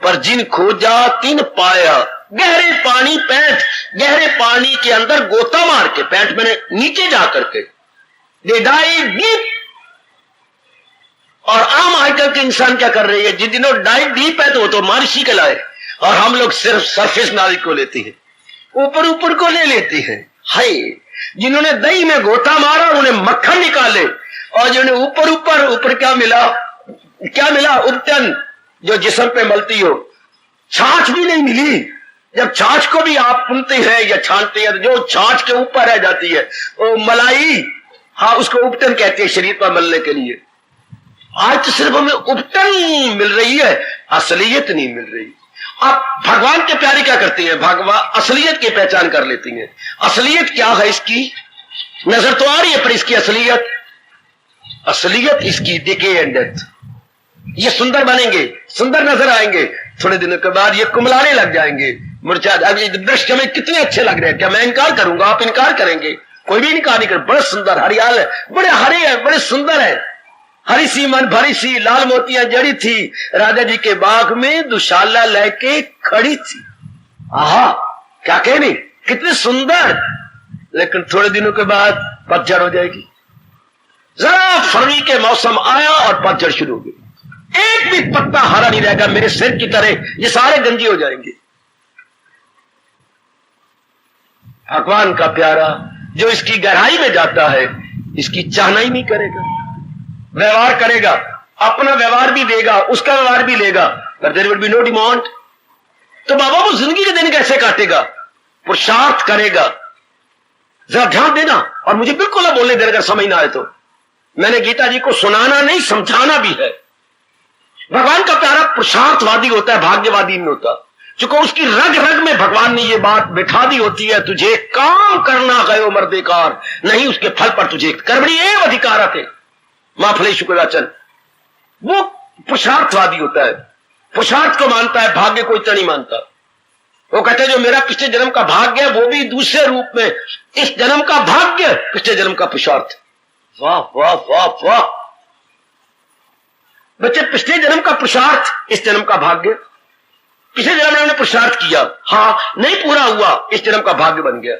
Speaker 1: पर जिन खोजा तिन पाया, गहरे पानी पैंट, गहरे पानी के अंदर गोता मार के पैंट मैंने नीचे जा करके दे डाइव डीप। और आम आजकल के इंसान क्या कर रही है, जिन दिनों डाइव डीप है तो वो तो मार्शी के लाए, और हम लोग सिर्फ सरफेस नॉलेज को लेते हैं, ऊपर ऊपर को ले लेते हैं। हाय, जिन्होंने दही में गोता मारा उन्हें मक्खन निकाले, और जिन्होंने ऊपर ऊपर क्या मिला, क्या मिला, उपटन जो जिस्म पे मलती हो। छाछ भी नहीं मिली। जब छाछ को भी आप पुनते हैं या छानते हैं, जो छाछ के ऊपर रह जाती है वो मलाई, हाँ उसको उपटन कहते हैं शरीर पर मलने के लिए। आज तो सिर्फ हमें उपटन मिल रही है, असलियत नहीं मिल रही। आप भगवान के प्यारे क्या करते हैं, भगवान असलियत की पहचान कर लेती हैं। असलियत क्या है इसकी नजर तो आ रही है, पर इसकी असलियत इसकी डिके एंड डेथ। ये सुंदर बनेंगे, सुंदर नजर आएंगे, थोड़े दिनों के बाद ये कुमलाने लग जाएंगे, मुरझा। अब ये दृश्य हमें कितने अच्छे लग रहे हैं, क्या मैं इनकार करूंगा, आप इनकार करेंगे, कोई भी इनकार नहीं कर। बड़े सुंदर हरियाल है, बड़े हरे हैं, बड़े सुंदर है। हरी सी मन भरी सी लाल मोतियां जड़ी थी, राजा जी के बाग में दुशाला लेके खड़ी थी। आहा, क्या कहने, कितने सुंदर। लेकिन थोड़े दिनों के बाद पतझड़ हो जाएगी। जरा फरवरी के मौसम आया और पतझड़ शुरू हो गई, एक भी पत्ता हरा नहीं रहेगा, मेरे सिर की तरह ये सारे गंजे हो जाएंगे। भगवान का प्यारा जो इसकी गहराई में जाता है, इसकी चाहना ही नहीं करेगा। व्यवहार करेगा, अपना व्यवहार भी देगा, उसका व्यवहार भी लेगा, पर there will be no demand. तो बाबा वो जिंदगी के दिन कैसे काटेगा, पुरुषार्थ करेगा। जरा ध्यान देना, और मुझे बिल्कुल बोलने देना अगर समझ ना आए तो। मैंने गीता जी को सुनाना नहीं, समझाना भी है। भगवान का प्यारा पुरुषार्थवादी होता है, भाग्यवादी नहीं होता। चूंकि उसकी रग रग में भगवान ने ये बात बिठा दी होती है, तुझे काम करना गयो मर्देकार, नहीं उसके फल पर तुझे कर्मणि एव अधिकार थे, मां फलेषु कदाचन। वो पुरुषार्थवादी होता है, पुरुषार्थ को मानता है, भाग्य को इतना नहीं मानता। वो कहते हैं जो मेरा पिछले जन्म का भाग्य है वो भी दूसरे रूप में, इस जन्म का भाग्य पिछले जन्म का पुरुषार्थ। वाह वाह वाह वाह बच्चे, पिछले जन्म का पुरुषार्थ, इस जन्म का भाग्य। पिछले जन्म में हमने पुरुषार्थ किया, हाँ नहीं पूरा हुआ, इस जन्म का भाग्य बन गया।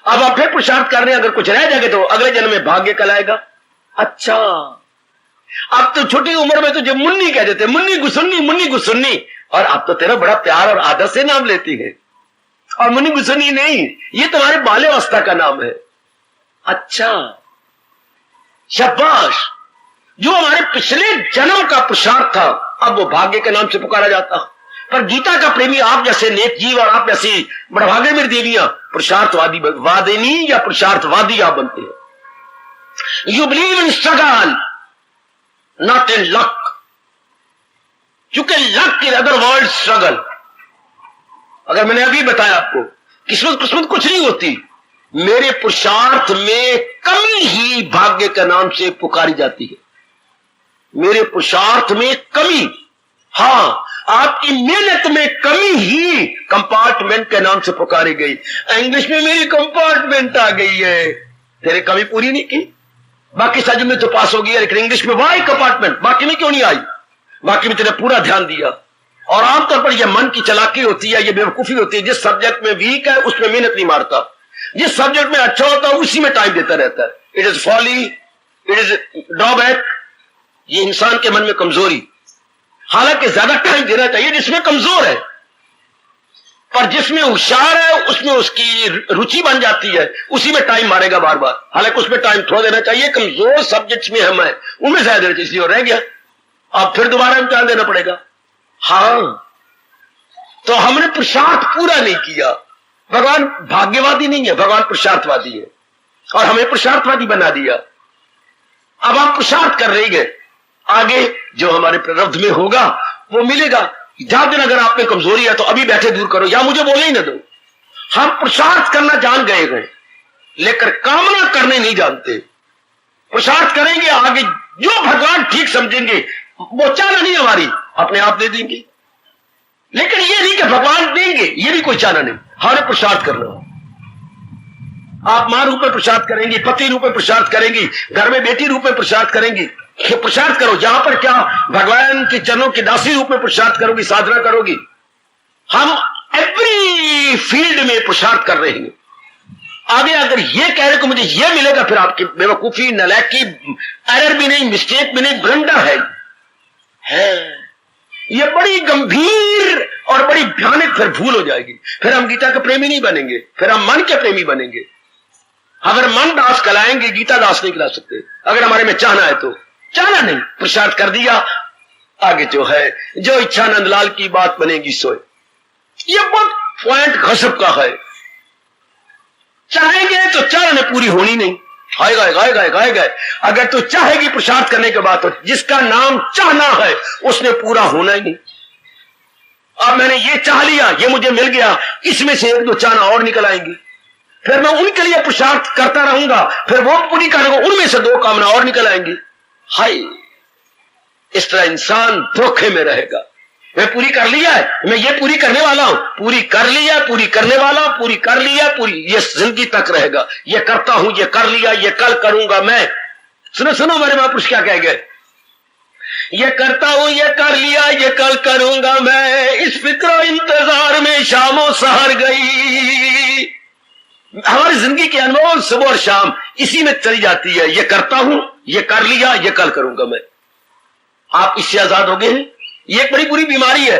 Speaker 1: अब आप फिर पुरुषार्थ कर रहे हैं, अगर कुछ रह जाएगा तो अगले जन्म में भाग्य कहलाएगा। अच्छा, अब तो छोटी उम्र में तुझे मुन्नी कह देते, मुन्नी गुसुन्नी, और अब तो तेरा बड़ा प्यार और आदर से नाम लेती है, और मुन्नी गुसुन्नी नहीं, ये तुम्हारे बाल्यावस्था का नाम है। अच्छा, शाबाश। जो हमारे पिछले जन्म का पुरुषार्थ था, अब वो भाग्य के नाम से पुकारा जाता। पर गीता का प्रेमी आप जैसे नेक जीव और आप जैसी बड़भागे मेरी देवियां पुरुषार्थवादी वादिनी या पुरुषार्थवादी आप बनते हैं। You believe in struggle not in luck, क्योंकि luck is other world struggle. अगर मैंने अभी बताया आपको, किस्मत कुछ नहीं होती, मेरे पुरुषार्थ में कमी ही भाग्य के नाम से पुकारी जाती है। मेरे पुरुषार्थ में कमी, हाँ आपकी मेहनत में कमी ही कंपार्टमेंट के नाम से पुकारी गई। इंग्लिश में मेरी कंपार्टमेंट आ गई है, तेरे कमी पूरी नहीं की, बाकी सज में तो पास हो गया, लेकिन इंग्लिश में वाई कंपार्टमेंट, बाकी में क्यों नहीं आई, बाकी में तेरे पूरा ध्यान दिया। और आमतौर पर यह मन की चालाकी होती है, यह बेवकूफी होती है। जिस सब्जेक्ट में वीक है उसमें मेहनत नहीं मारता, जिस सब्जेक्ट में अच्छा होता है उसी में टाइम देता रहता है। It is folly, it is drawback, ये इंसान के मन में कमजोरी। हालांकि ज्यादा टाइम देना चाहिए जिसमें कमजोर है, पर जिसमें होशियार है उसमें उसकी रुचि बन जाती है, उसी में टाइम मारेगा बार बार। हालांकि उसमें टाइम थोड़ा देना चाहिए, कमजोर सब्जेक्ट्स में हम है उनमें ज्यादा देना चाहिए, इसलिए रह गया, अब फिर दोबारा इम्तिहान देना पड़ेगा। हाँ, तो हमने पुरुषार्थ पूरा नहीं किया। भगवान भाग्यवादी नहीं है, भगवान पुरुषार्थवादी है, और हमें पुरुषार्थवादी बना दिया। अब हम पुरुषार्थ कर रही है, आगे जो हमारे प्रारब्ध में होगा वो मिलेगा। जहां दिन अगर आप में कमजोरी है तो अभी बैठे दूर करो, या मुझे बोले ही ना दो। हम पुरुषार्थ करना जान गए हैं, लेकर कामना करने नहीं जानते। पुरुषार्थ करेंगे, आगे जो भगवान ठीक समझेंगे वो चाहना नहीं हमारी, अपने आप दे देंगे। लेकिन ये नहीं कि भगवान देंगे, ये भी कोई चाहना नहीं। हमें पुरुषार्थ करना। आप मां रूप में पुरुषार्थ करेंगी, पति रूप में पुरुषार्थ करेंगी, घर में बेटी रूप में पुरुषार्थ करेंगी, पुरुषार्थ करो। जहां पर क्या भगवान के चरणों की दासी रूप में पुरुषार्थ करोगी, साधना करोगी। हम एवरी फील्ड में पुरुषार्थ कर रहे हैं। आगे अगर ये कह रहे कि मुझे ये मिलेगा, फिर आपकी बेवकूफी, नालायकी, एरर भी नहीं, मिस्टेक भी नहीं, ब्लंडर है। ये बड़ी गंभीर और बड़ी भयानक फिर भूल हो जाएगी। फिर हम गीता के प्रेमी नहीं बनेंगे, फिर हम मन के प्रेमी बनेंगे। अगर मन दास कहलाएंगे, गीता दास नहीं कहला सकते। अगर हमारे में चाहना है तो चाहना नहीं, पुरुषार्थ कर दिया, आगे जो है, जो इच्छा नंदलाल की बात बनेगी सोए। ये बहुत पॉइंट गजब का है। चाहेंगे तो चाहने पूरी होनी नहीं, गाएगा। अगर तो चाहेगी पुरुषार्थ करने के बाद, तो जिसका नाम चाहना है उसने पूरा होना ही नहीं। अब मैंने ये चाह लिया, ये मुझे मिल गया, इसमें से एक दो चाहना और निकल आएंगी, फिर मैं उनके लिए पुरुषार्थ करता रहूंगा, फिर वो पूरी करूंगा, उनमें से दो कामना और निकल आएंगी। हाय, इस तरह इंसान धोखे में रहेगा। मैं पूरी कर लिया है, मैं ये पूरी करने वाला हूं, पूरी कर लिया, पूरी करने वाला, पूरी कर लिया, पूरी, ये जिंदगी तक रहेगा। ये करता हूं, ये कर लिया, ये कल करूंगा मैं। सुनो मेरे महापुरुष क्या कह गए, ये करता हूं, ये कर लिया, ये कल करूंगा मैं, इस फिक्र इंतजार में शामों सहर गई। हमारी जिंदगी के अनमोल सुबह और शाम इसी में चली जाती है। ये करता हूं, ये कर लिया, ये कल करूंगा मैं। आप इससे आजाद हो गए हैं। ये एक बड़ी बुरी बीमारी है।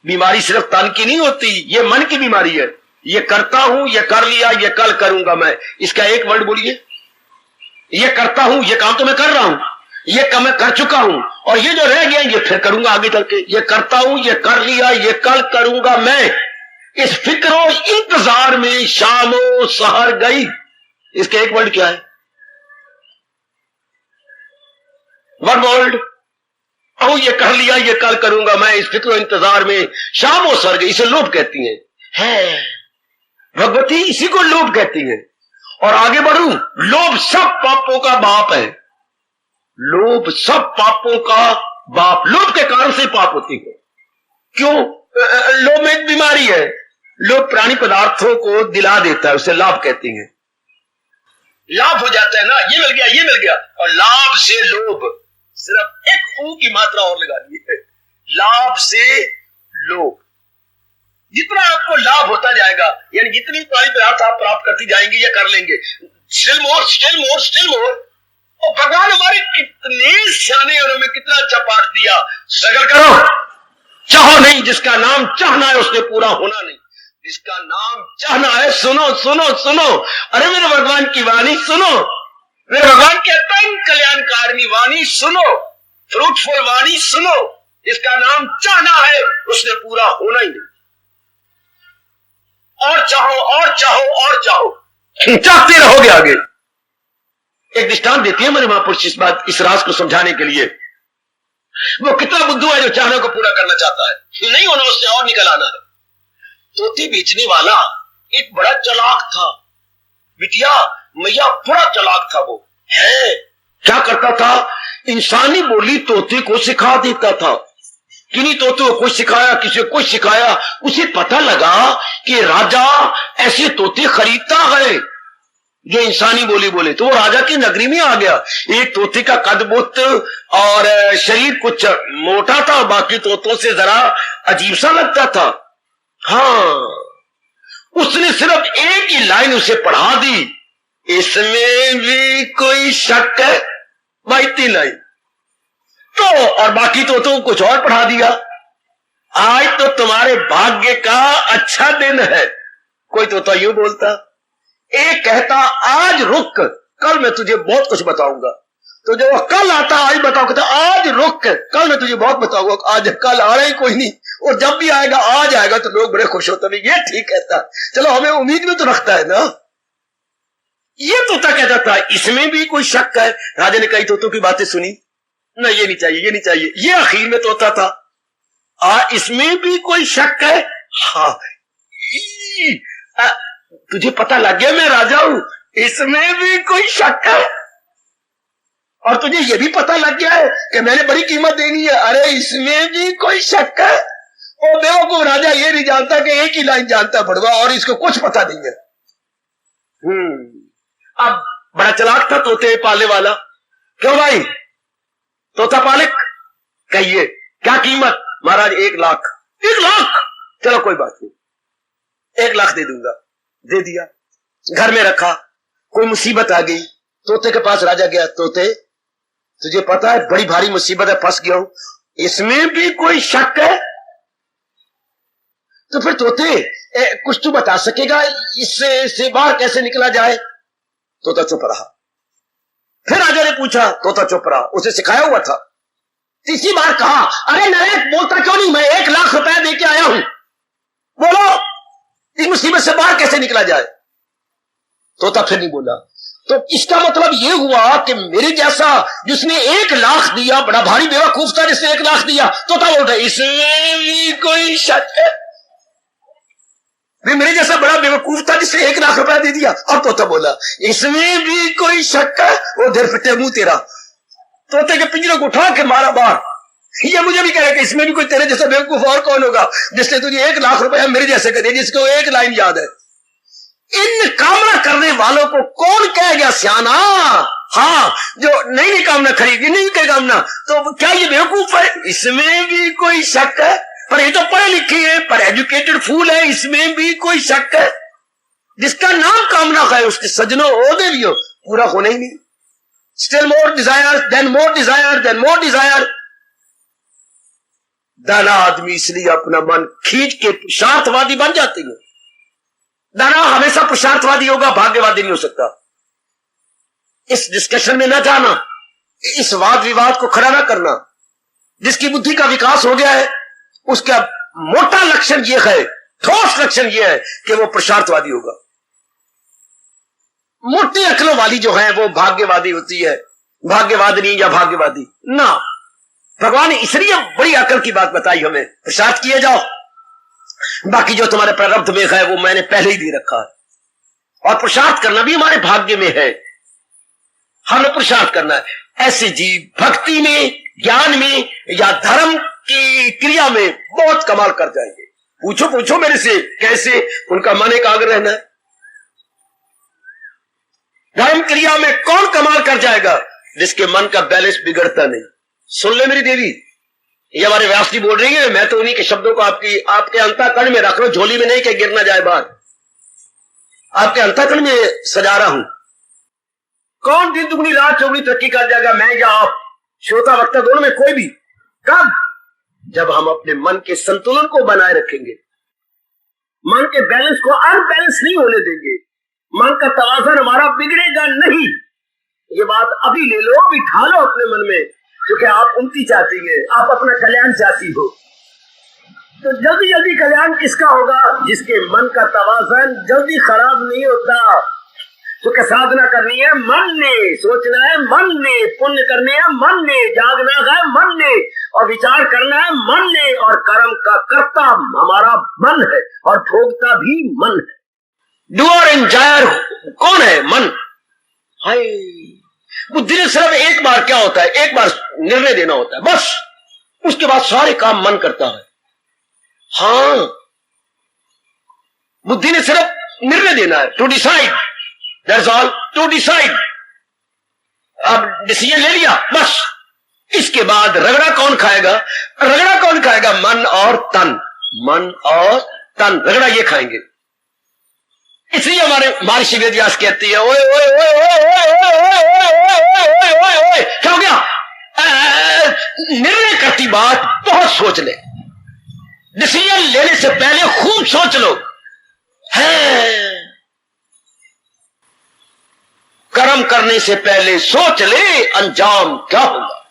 Speaker 1: बीमारी सिर्फ तन की नहीं होती, ये मन की बीमारी है। ये करता हूं, ये कर लिया, ये कल करूंगा मैं। इसका एक वर्ड बोलिए। ये करता हूं, ये काम तो मैं कर रहा हूं, ये काम मैं कर चुका हूं, और ये जो रह गया ये फिर करूंगा आगे चल के। ये करता हूं, ये कर लिया, ये कल करूंगा मैं, इस फिक्रो इंतजार में शामों सहर गई। इसका एक वर्ड क्या है? One word. ओ, ये कर लिया, ये कल करूंगा मैं, इस फिक्रो इंतजार में शामों सहर गई। इसे लोभ कहती है भगवती, इसी को लोभ कहती है। और आगे बढ़ू, लोभ सब पापों का बाप है। लोभ सब पापों का बाप। लोभ के कारण से पाप होती है। क्यों? लोभ में एक बीमारी है। लोभ प्राणी पदार्थों को दिला देता है, उसे लाभ कहती है। लाभ हो जाता है ना, ये मिल गया, ये मिल गया, और लाभ से लोभ। सिर्फ एक ऊ की मात्रा और लगा दी है, लाभ से लोभ। जितना आपको लाभ होता जाएगा, यानी जितनी प्राणी पदार्थ आप प्राप्त करती जाएंगी, ये कर लेंगे, still more, still more, still more. और भगवान हमारे कितने सियाने, और हमें कितना अच्छा पाठ दिया, सगल करो, चाहो नहीं। जिसका नाम चाहना है उसने पूरा होना नहीं। जिसका नाम चाहना है, सुनो सुनो सुनो, अरे मेरे भगवान की वाणी सुनो, मेरे भगवान की अत्यंत कल्याणकारिणी वाणी सुनो, फ्रूटफुल वाणी सुनो। जिसका नाम चाहना है उसने पूरा होना ही नहीं। और चाहो और चाहो और चाहो, चाहते रहोगे आगे। एक दृष्टांत देती है मेरे महापुरुष इस बात, इस राज को समझाने के लिए। वो कितना बुद्धू है जो चाहने को पूरा करना चाहता है, नहीं होना उससे और निकल आना है। तोती बेचने वाला एक बड़ा चालाक था, बिटिया मैया, बड़ा चालाक था। वो है क्या करता था, इंसानी बोली तोते को सिखा देता था। किन्हीं तोते को कुछ सिखाया, किसी को कुछ सिखाया। उसे पता लगा कि राजा ऐसे तोते खरीदता है जो इंसानी बोली बोले। तो वो राजा की नगरी में आ गया। एक तोते का कद बुत और शरीर कुछ मोटा था, बाकी तोतों से जरा अजीब सा लगता था। हाँ, उसने सिर्फ एक ही लाइन उसे पढ़ा दी, इसमें भी कोई शक है भाई, 3 लाइन तो, और बाकी तोतों को कुछ और पढ़ा दिया। आज तो तुम्हारे भाग्य का अच्छा दिन है। कोई तोता यूं बोलता, एक कहता आज रुक, कल मैं तुझे बहुत कुछ बताऊंगा। तो जब वो कल आता, आज बताओ, कहता आज रुक, कल मैं तुझे बहुत बताऊंगा। आज कल आ रहा ही कोई नहीं, और जब भी आएगा आज आएगा, तो लोग बड़े खुश होते हैं। ये ठीक कहता, चलो हमें उम्मीद भी तो रखता है ना। ये तोता कहता था इसमें भी कोई शक है। राजा ने कई तोतों की बातें सुनी, ना ये नहीं चाहिए, ये नहीं चाहिए। ये आखिर में तोता था, इसमें भी कोई शक है। हाँ, तुझे पता लग गया मैं राजा हूं, इसमें भी कोई शक है। और तुझे ये भी पता लग गया है कि मैंने बड़ी कीमत देनी है। अरे इसमें भी कोई शक है? वो बेवकूफ राजा ये नहीं जानता कि एक ही लाइन जानता भड़वा और इसको कुछ पता नहीं है। अब बड़ा चलाक था तोते पालने वाला। क्यों भाई तोता पालक? कहिए क्या कीमत? महाराज 1 लाख। 1 लाख? चलो कोई बात नहीं, 1 लाख दे दूंगा। दे दिया, घर में रखा। कोई मुसीबत आ गई, तोते के पास राजा गया। तोते तुझे पता है बड़ी भारी मुसीबत है, फंस गया हूं, इसमें भी कोई शक है? तो फिर तोते कुछ तू बता सकेगा, इससे बाहर कैसे निकला जाए? तोता चुप रहा। फिर राजा ने पूछा, तोता चुप रहा, उसे सिखाया हुआ था। तीसरी बार कहा, अरे नरेश बोलता क्यों नहीं, मैं 1 लाख रुपए दे के आया हूं, बोलो इस मुसीबत से बाहर कैसे निकला जाए? तोता फिर नहीं बोला। तो इसका मतलब यह हुआ कि मेरे जैसा जिसने 1 लाख दिया बड़ा भारी बेवकूफ था जिसने 1 लाख दिया। तोता बोल रहा इसमें भी कोई शक है? मेरे जैसा बड़ा बेवकूफ था जिसने 1 लाख रुपया दे दिया। और तोता बोला इसमें भी कोई शक है? वो देर फिटे मुंह तेरा। तोते के पिंजरे को उठा के मारा बाहर। ये मुझे भी कह रहा कि इसमें भी कोई तेरे जैसा बेवकूफ और कौन होगा जिसने तुझे 1 लाख रुपया मेरे जैसे कर दिया, जिसको 1 लाइन याद है। इन कामना करने वालों को कौन कहेगा सियाना? हाँ, जो नई कामना खरीदी नहीं के कामना, तो क्या ये बेवकूफ है? इसमें भी कोई शक है? पर ये तो पढ़े लिखे है, पर एजुकेटेड फूल है, इसमें भी कोई शक है? जिसका नाम कामना है उसके सजनों ओहदे भी हो, पूरा होना ही नहीं। स्टिल मोर डिजायर, देन मोर डिजायर, देन मोर डिजायर। दाना आदमी इसलिए अपना मन खींच के पुरुषार्थवादी बन जाते हैं। दाना हमेशा पुरुषार्थवादी होगा, भाग्यवादी नहीं हो सकता। इस डिस्कशन में न जाना, इस वाद विवाद को खड़ा न करना। जिसकी बुद्धि का विकास हो गया है उसका मोटा लक्षण यह है, ठोस लक्षण यह है कि वो पुरुषार्थवादी होगा। मोटी अकलों वाली जो है वो भाग्यवादी होती है, भाग्यवादिनी या भाग्यवादी ना। भगवान ने इसलिए बड़ी अकल की बात बताई हमें, पुरुषार्थ किए जाओ, बाकी जो तुम्हारे प्रारब्ध में है वो मैंने पहले ही दे रखा है। और पुरुषार्थ करना भी हमारे भाग्य में है, हमें पुरुषार्थ करना है। ऐसे जीव भक्ति में, ज्ञान में या धर्म की क्रिया में बहुत कमाल कर जाएंगे। पूछो मेरे से कैसे? उनका मन एकाग्र रहना है। धर्म क्रिया में कौन कमाल कर जाएगा? जिसके मन का बैलेंस बिगड़ता नहीं। सुन ले मेरी देवी, ये हमारे व्यास जी बोल रही है, मैं तो उन्हीं के शब्दों को आपके अंतःकरण में रख लो, झोली में नहीं कि गिर ना जाए बाहर। आपके अंतःकरण में सजा रहा हूं। कौन दिन दुगनी रात चौगनी तरक्की कर जाएगा, मैं या आप, श्रोता वक्ता दोनों में कोई भी? कब? जब हम अपने मन के संतुलन को बनाए रखेंगे, मन के बैलेंस को अनबैलेंस नहीं होने देंगे, मन का तवाज़ुन हमारा बिगड़ेगा नहीं। ये बात अभी ले लो, बिठा लो अपने मन में, क्योंकि आप उन्नति चाहती है, आप अपना कल्याण चाहती हो। तो जल्दी जल्दी कल्याण किसका होगा? जिसके मन का तवाज़ुन जल्दी खराब नहीं होता। क्योंकि साधना करनी है मन ने, सोचना है मन ने, पुण्य करने हैं मन ने, जागना है मन ने, और विचार करना है मन ने, और कर्म का कर्ता हमारा मन है और भोगता भी मन है। डूअर एंड जायर कौन है? मन। हाय, बुद्धि ने सिर्फ एक बार क्या होता है, एक बार निर्णय देना होता है बस, उसके बाद सारे काम मन करता है। हाँ, बुद्धि ने सिर्फ निर्णय देना है, to decide, that's all, to decide. अब डिसीजन ले लिया बस, इसके बाद रगड़ा कौन खाएगा? रगड़ा कौन खाएगा? मन और तन, मन और तन, रगड़ा ये खाएंगे। इसलिए हमारे महर्षि वेदव्यास कहती है, ओए ओए ओए ओए, क्या हो गया? निर्णय करती बात बहुत सोच ले, डिसीजन लेने से पहले खूब सोच लो। है कर्म करने से पहले सोच ले अंजाम क्या होगा।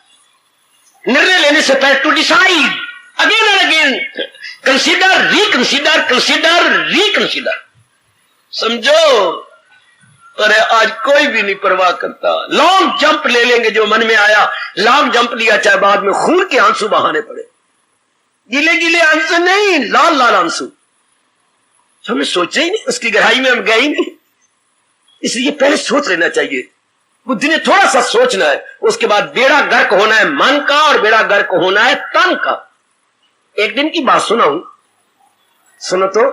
Speaker 1: निर्णय लेने से पहले to decide, again and again, consider, reconsider, consider, reconsider. समझो? अरे आज कोई भी नहीं परवाह करता, लॉन्ग जंप ले लेंगे जो मन में आया, लॉन्ग जंप लिया चाहे बाद में खून के आंसू बहाने पड़े, गीले गीले आंसू नहीं, लाल लाल आंसू। हमने सोचा ही नहीं, उसकी गहराई में हम गए ही नहीं। इसलिए पहले सोच लेना चाहिए, बुद्धि ने थोड़ा सा सोचना है, उसके बाद बेड़ा गर्क होना है मन का और बेड़ा गर्क होना है तन का। एक दिन की बात सुनाऊं, सुनो तो।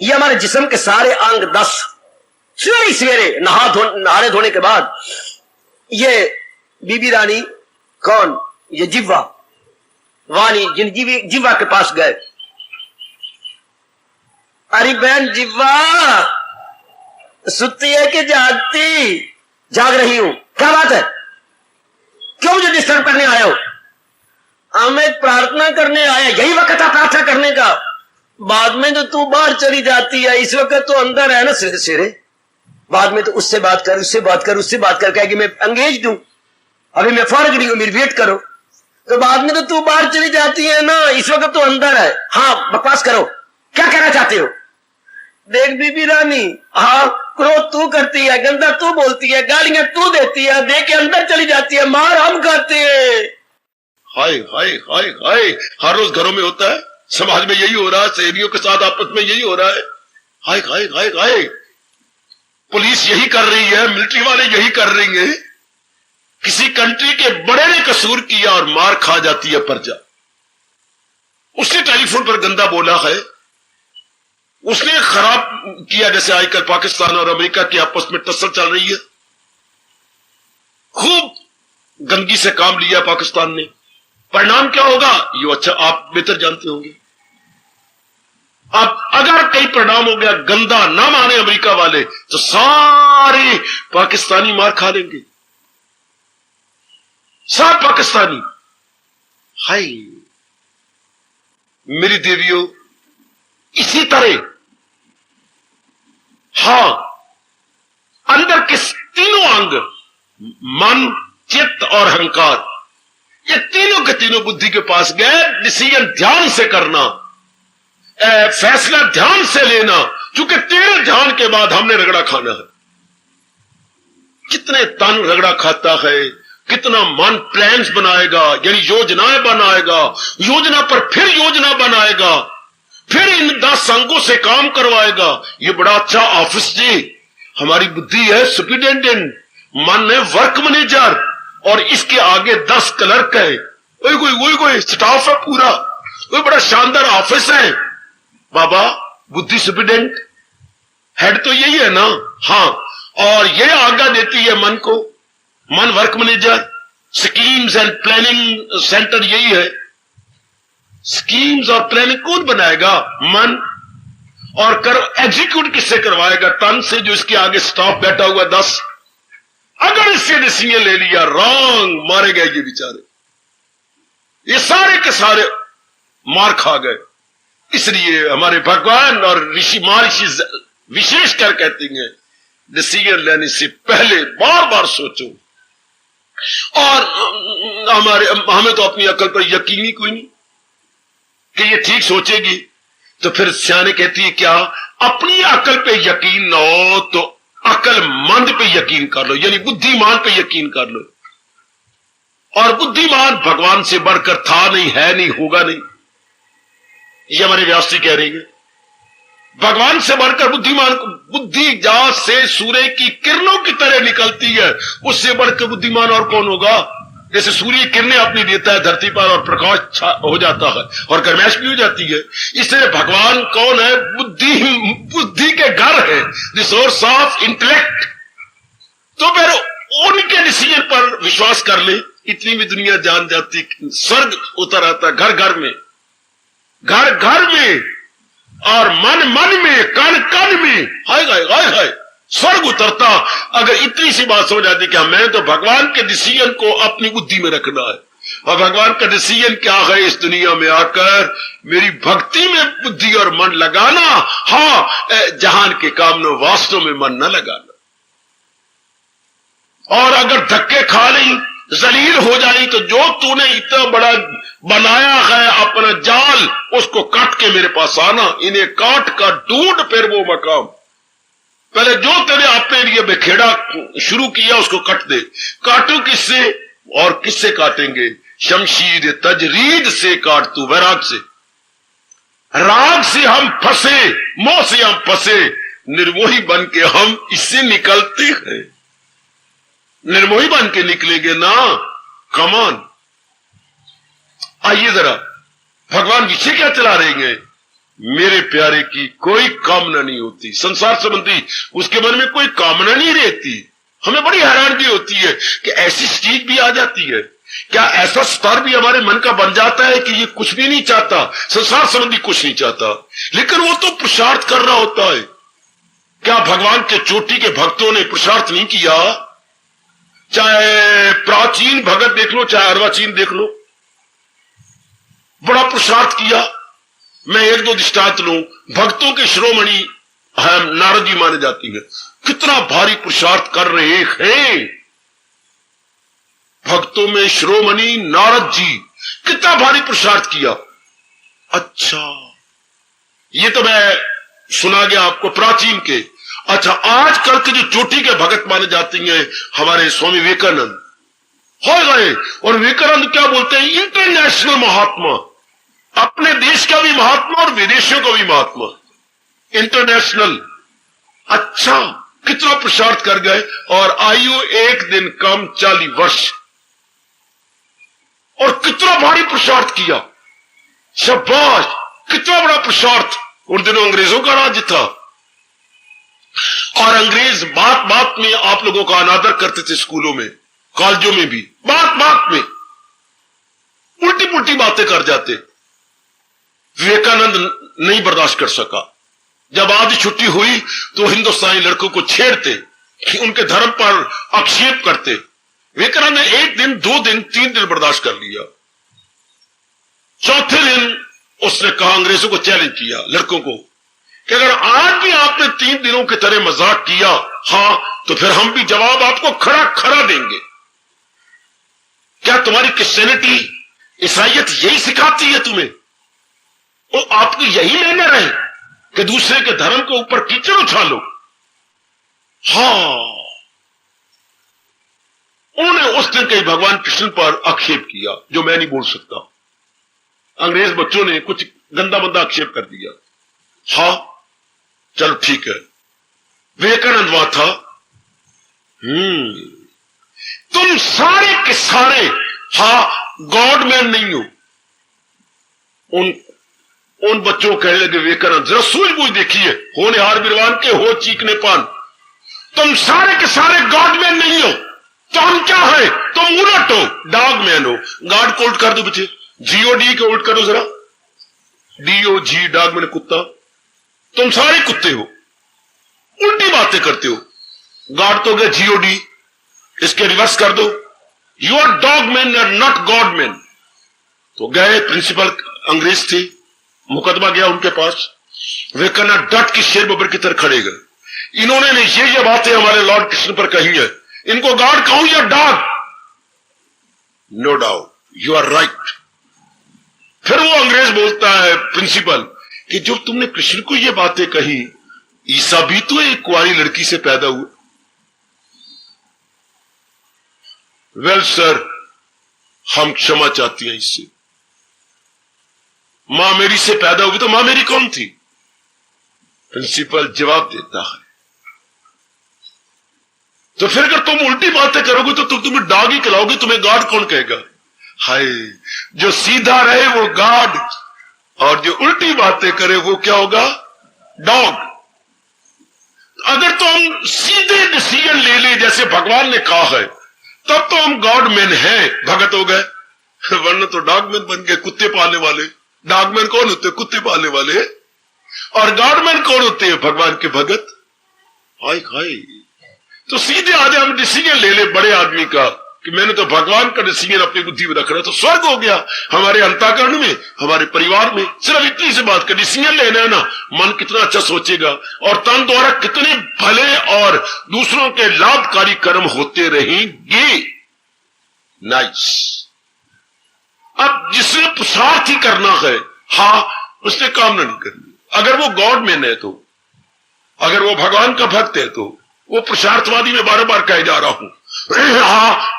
Speaker 1: ये हमारे जिस्म के सारे अंग 10 सवेरे सवेरे नहाने धोने के बाद ये बीबी रानी कौन, ये जिह्वा वाणी, जिन जिह्वा के पास गए। अरे बहन जिह्वा, सुती है कि जागती? जाग रही हूं। क्या बात है, क्यों मुझे डिस्टर्ब करने आए हो? हमें प्रार्थना करने आया, यही वक्त है प्रार्थना करने का। बाद में तो तू बाहर चली जाती है, इस वक्त तो अंदर है ना सिरे। बाद में तो उससे बात कर, उससे बात कर, उससे बात कर, कहेगी मैं एंगेज दूं, अभी मैं फॉरग नहीं हूं, मेरी वेट करो। तो बाद में तो तू बाहर चली जाती है ना, इस वक्त तो अंदर है। हाँ बकवास करो, क्या कहना चाहते हो? देख बीबी रानी, हाँ क्रोध तू करती है, गंदा तू बोलती है, गालियां तू देती है, दे के अंदर चली जाती है, मार हम खाते हैं।
Speaker 2: हाय हाय हाय हाय, हर रोज घरों में होता है, समाज में यही हो रहा है, सहेलियों के साथ आपस में यही हो रहा है। हाय हाय हाय हाय, पुलिस यही कर रही है, मिलिट्री वाले यही कर रही है। किसी कंट्री के बड़े ने कसूर किया और मार खा जाती है प्रजा। उसने टेलीफोन पर गंदा बोला है, उसने खराब किया, जैसे आजकल पाकिस्तान और अमेरिका की आपस में टस्सल चल रही है। खूब गंदगी से काम लिया पाकिस्तान ने, परिणाम क्या होगा ये अच्छा आप बेहतर जानते होंगे। अब अगर कई परिणाम हो गया, गंदा ना माने अमेरिका वाले, तो सारे पाकिस्तानी मार खा लेंगे, सब पाकिस्तानी। हाय मेरी देवियों, इसी तरह हां अंदर के तीनों अंग, मन, चित्त और अहंकार, ये तीनों के तीनों बुद्धि के पास गए। डिसीजन ध्यान से करना, फैसला ध्यान से लेना, क्योंकि तेरे ध्यान के बाद हमने रगड़ा खाना है। कितने तन रगड़ा खाता है, कितना मन प्लान्स बनाएगा, यानी योजनाएं बनाएगा, योजना पर फिर योजना बनाएगा, फिर इन 10 अंगों से काम करवाएगा। ये बड़ा अच्छा ऑफिस जी, हमारी बुद्धि है सुपरिटेंडेंट, मन है वर्क मैनेजर, और इसके आगे 10 क्लर्क है, कोई स्टाफ है पूरा, कोई बड़ा शानदार ऑफिस है। बाबा बुद्धि सुपरिटेंडेंट, हेड तो यही है ना। हाँ, और ये आज्ञा देती है मन को, मन work manager, schemes and planning centre यही है। स्कीम्स और प्लानिंग कौन बनाएगा? मन। और एग्जीक्यूट किससे करवाएगा? तन से, जो इसके आगे स्टाफ बैठा हुआ 10। अगर इससे डिसीजन ले लिया रॉन्ग, मारे गए ये बेचारे, ये सारे के सारे मार खा गए। इसलिए हमारे भगवान और ऋषि महर्षि विशेषकर कहते हैं, डिसीजन लेने से पहले बार बार सोचो। और हमें तो अपनी अकल पर यकीन ही कोई नहीं कि ये ठीक सोचेगी। तो फिर सियाने कहती है क्या, अपनी अकल पे यकीन ना हो तो अकलमंद पे यकीन कर लो, यानी बुद्धिमान पे यकीन कर लो। और बुद्धिमान भगवान से बढ़कर था नहीं, है नहीं, होगा नहीं। ये हमारे व्यास जी कह रही है, भगवान से बढ़कर बुद्धिमान, बुद्धि जहां से सूर्य की किरणों की तरह निकलती है, उससे बढ़कर बुद्धिमान और कौन होगा? जैसे सूर्य किरणें अपनी देता है धरती पर और प्रकाश हो जाता है और गर्माइश भी हो जाती है, इसलिए भगवान कौन है? बुद्धि के घर है, रिसोर्स ऑफ इंटेलेक्ट। तो फिर उनके डिसीजन पर विश्वास कर ले, इतनी भी दुनिया जान जाती, स्वर्ग उतर आता घर घर में, घर घर में, और मन मन में, कण कण में, हाय हाय हाय हाय स्वर्ग उतरता। अगर इतनी सी बात समझ आती कि मैं तो भगवान के डिसीजन को अपनी बुद्धि में रखना है, और भगवान का डिसीजन क्या है? इस दुनिया में आकर मेरी भक्ति में बुद्धि और मन लगाना, हाँ जहान के काम में वास्तव में मन न लगाना। और अगर धक्के खा ली, जलील हो जाई, तो जो तूने इतना बड़ा बनाया है अपना जाल, उसको काट के मेरे पास आना, इन्हें काट कर ढूंढ फिर वो मकाम। पहले जो तेरे अपने लिए बिखेड़ा शुरू किया उसको कट दे। काटू किससे और किससे काटेंगे? शमशीर तजरीद से काट तू, वैराग से। राग से हम फंसे, मोह से हम फंसे, निर्मोही बन के हम इससे निकलते हैं। निर्मोही बन के निकलेंगे ना। कमान, आइए जरा, भगवान विषय क्या चला रहे हैं? मेरे प्यारे की कोई कामना नहीं होती, संसार संबंधी उसके मन में कोई कामना नहीं रहती। हमें बड़ी हैरानगी होती है कि ऐसी स्टेज भी आ जाती है, क्या ऐसा स्तर भी हमारे मन का बन जाता है कि ये कुछ भी नहीं चाहता, संसार संबंधी कुछ नहीं चाहता, लेकिन वो तो पुरुषार्थ कर रहा होता है। क्या भगवान के चोटी के भक्तों ने पुरुषार्थ नहीं किया? चाहे प्राचीन भगत देख लो, चाहे अर्वाचीन देख लो, बड़ा पुरुषार्थ किया। मैं एक दो दृष्टांत लूं। भक्तों के शिरोमणि नारद जी माने जाती है, कितना भारी पुरुषार्थ कर रहे हैं। भक्तों में शिरोमणि नारद जी कितना भारी पुरुषार्थ किया। अच्छा, ये तो मैं सुना गया आपको प्राचीन के। अच्छा, आजकल के जो चोटी के भगत माने जाते हैं हमारे स्वामी विवेकानंद हो गए, और विवेकानंद क्या बोलते हैं? इंटरनेशनल महात्मा, अपने देश का भी महात्मा और विदेशों का भी महात्मा, इंटरनेशनल। अच्छा, कितना पुरुषार्थ कर गए, और आयु एक दिन कम 40 वर्ष, और कितना भारी पुरुषार्थ किया। शाबाश, कितना बड़ा पुरुषार्थ। उन दिनों अंग्रेजों का राज्य था, और अंग्रेज बात बात में आप लोगों का अनादर करते थे, स्कूलों में कॉलेजों में भी बात बात में उल्टी पुल्टी बातें कर जाते। विवेकानंद नहीं बर्दाश्त कर सका। जब आधी छुट्टी हुई तो हिंदुस्तानी लड़कों को छेड़ते, उनके धर्म पर आक्षेप करते। विवेकानंद ने 1 दिन, 2 दिन, 3 दिन बर्दाश्त कर लिया। चौथे दिन उसने कहा, अंग्रेजों को चैलेंज किया, लड़कों को, कि अगर आज भी आपने 3 दिनों की तरह मजाक किया, हां, तो फिर हम भी जवाब आपको खड़ा खड़ा देंगे। क्या तुम्हारी क्रिश्चियनिटी, ईसाइयत यही सिखाती है तुम्हें? और आपकी यही मैनर है कि दूसरे के धर्म के ऊपर कीचड़ उछालो? हां, उन्होंने उस दिन कहीं भगवान कृष्ण पर आक्षेप किया, जो मैं नहीं बोल सकता। अंग्रेज बच्चों ने कुछ गंदा मंदा आक्षेप कर दिया। हां, चलो ठीक है। विवेकानंद वहां था। तुम सारे के सारे गॉड मैन नहीं हो। उन बच्चों को कहने लगे, विवेकानंद जरा सूझबूझ देखिए, होनहार विद्वान के हो चीखने पान, तुम सारे के सारे गॉड मैन नहीं हो, तो हम क्या है? तुम उलट हो, डॉग मैन हो। गॉड को उल्ट कर दो बच्चे, जीओडी को उल्ट करो जरा, DOG, डॉग मैन कुत्ता। तुम सारे कुत्ते हो, उल्टी बातें करते हो। गॉड तो गया GOD, इसके रिवर्स कर दो, यू आर डॉग मैन और नॉट गॉड मैन। तो गए, प्रिंसिपल अंग्रेज थे, मुकदमा गया उनके पास। वे कन्ना डट की शेर बबर की तरह खड़े गए। इन्होंने ये बातें हमारे लॉर्ड कृष्ण पर कही है, इनको गॉड कहूं या dog? No doubt, you are right. फिर वो अंग्रेज बोलता है, प्रिंसिपल, कि जो तुमने कृष्ण को ये बातें कही, ईसा भी तो एक कुंवारी लड़की से पैदा हुआ। वेल सर, हम क्षमा चाहती हैं इससे। मां मेरी से पैदा हुई तो मां मेरी कौन थी? प्रिंसिपल जवाब देता है, तो फिर अगर तुम उल्टी बातें करोगे तो तुम्हें डॉग ही खिलाओगे, तुम्हें गॉड कौन कहेगा? हाय, जो सीधा रहे वो गॉड, और जो उल्टी बातें करे वो क्या होगा? डॉग। अगर तो हम सीधे डिसीजन ले ले जैसे भगवान ने कहा है, तब तो हम गॉड मैन हैं, भगत हो गए। वरना तो डॉग मैन बन गए, कुत्ते पालने वाले। डॉग मैन कौन होते? कुत्ते पालने वाले। और गॉड मैन कौन होते हैं? भगवान के भगत। हाय हाय, तो सीधे आज हम डिसीजन ले ले बड़े आदमी का कि मैंने तो भगवान का डिसीजन अपनी बुद्धि में रख रहा, तो स्वर्ग हो गया हमारे अंतःकरण में, हमारे परिवार में। सिर्फ इतनी सी बात का डिसीजन लेना है ना, मन कितना अच्छा सोचेगा, और तन द्वारा कितने भले और दूसरों के लाभकारी कर्म होते रहेंगे। नाइस। अब जिसने पुरुषार्थ ही करना है, उसने कामना नहीं करनी। अगर वो गॉड मैन है तो, अगर वो भगवान का भक्त है तो, वो पुरुषार्थवादी में बार बार कह जा रहा हूं,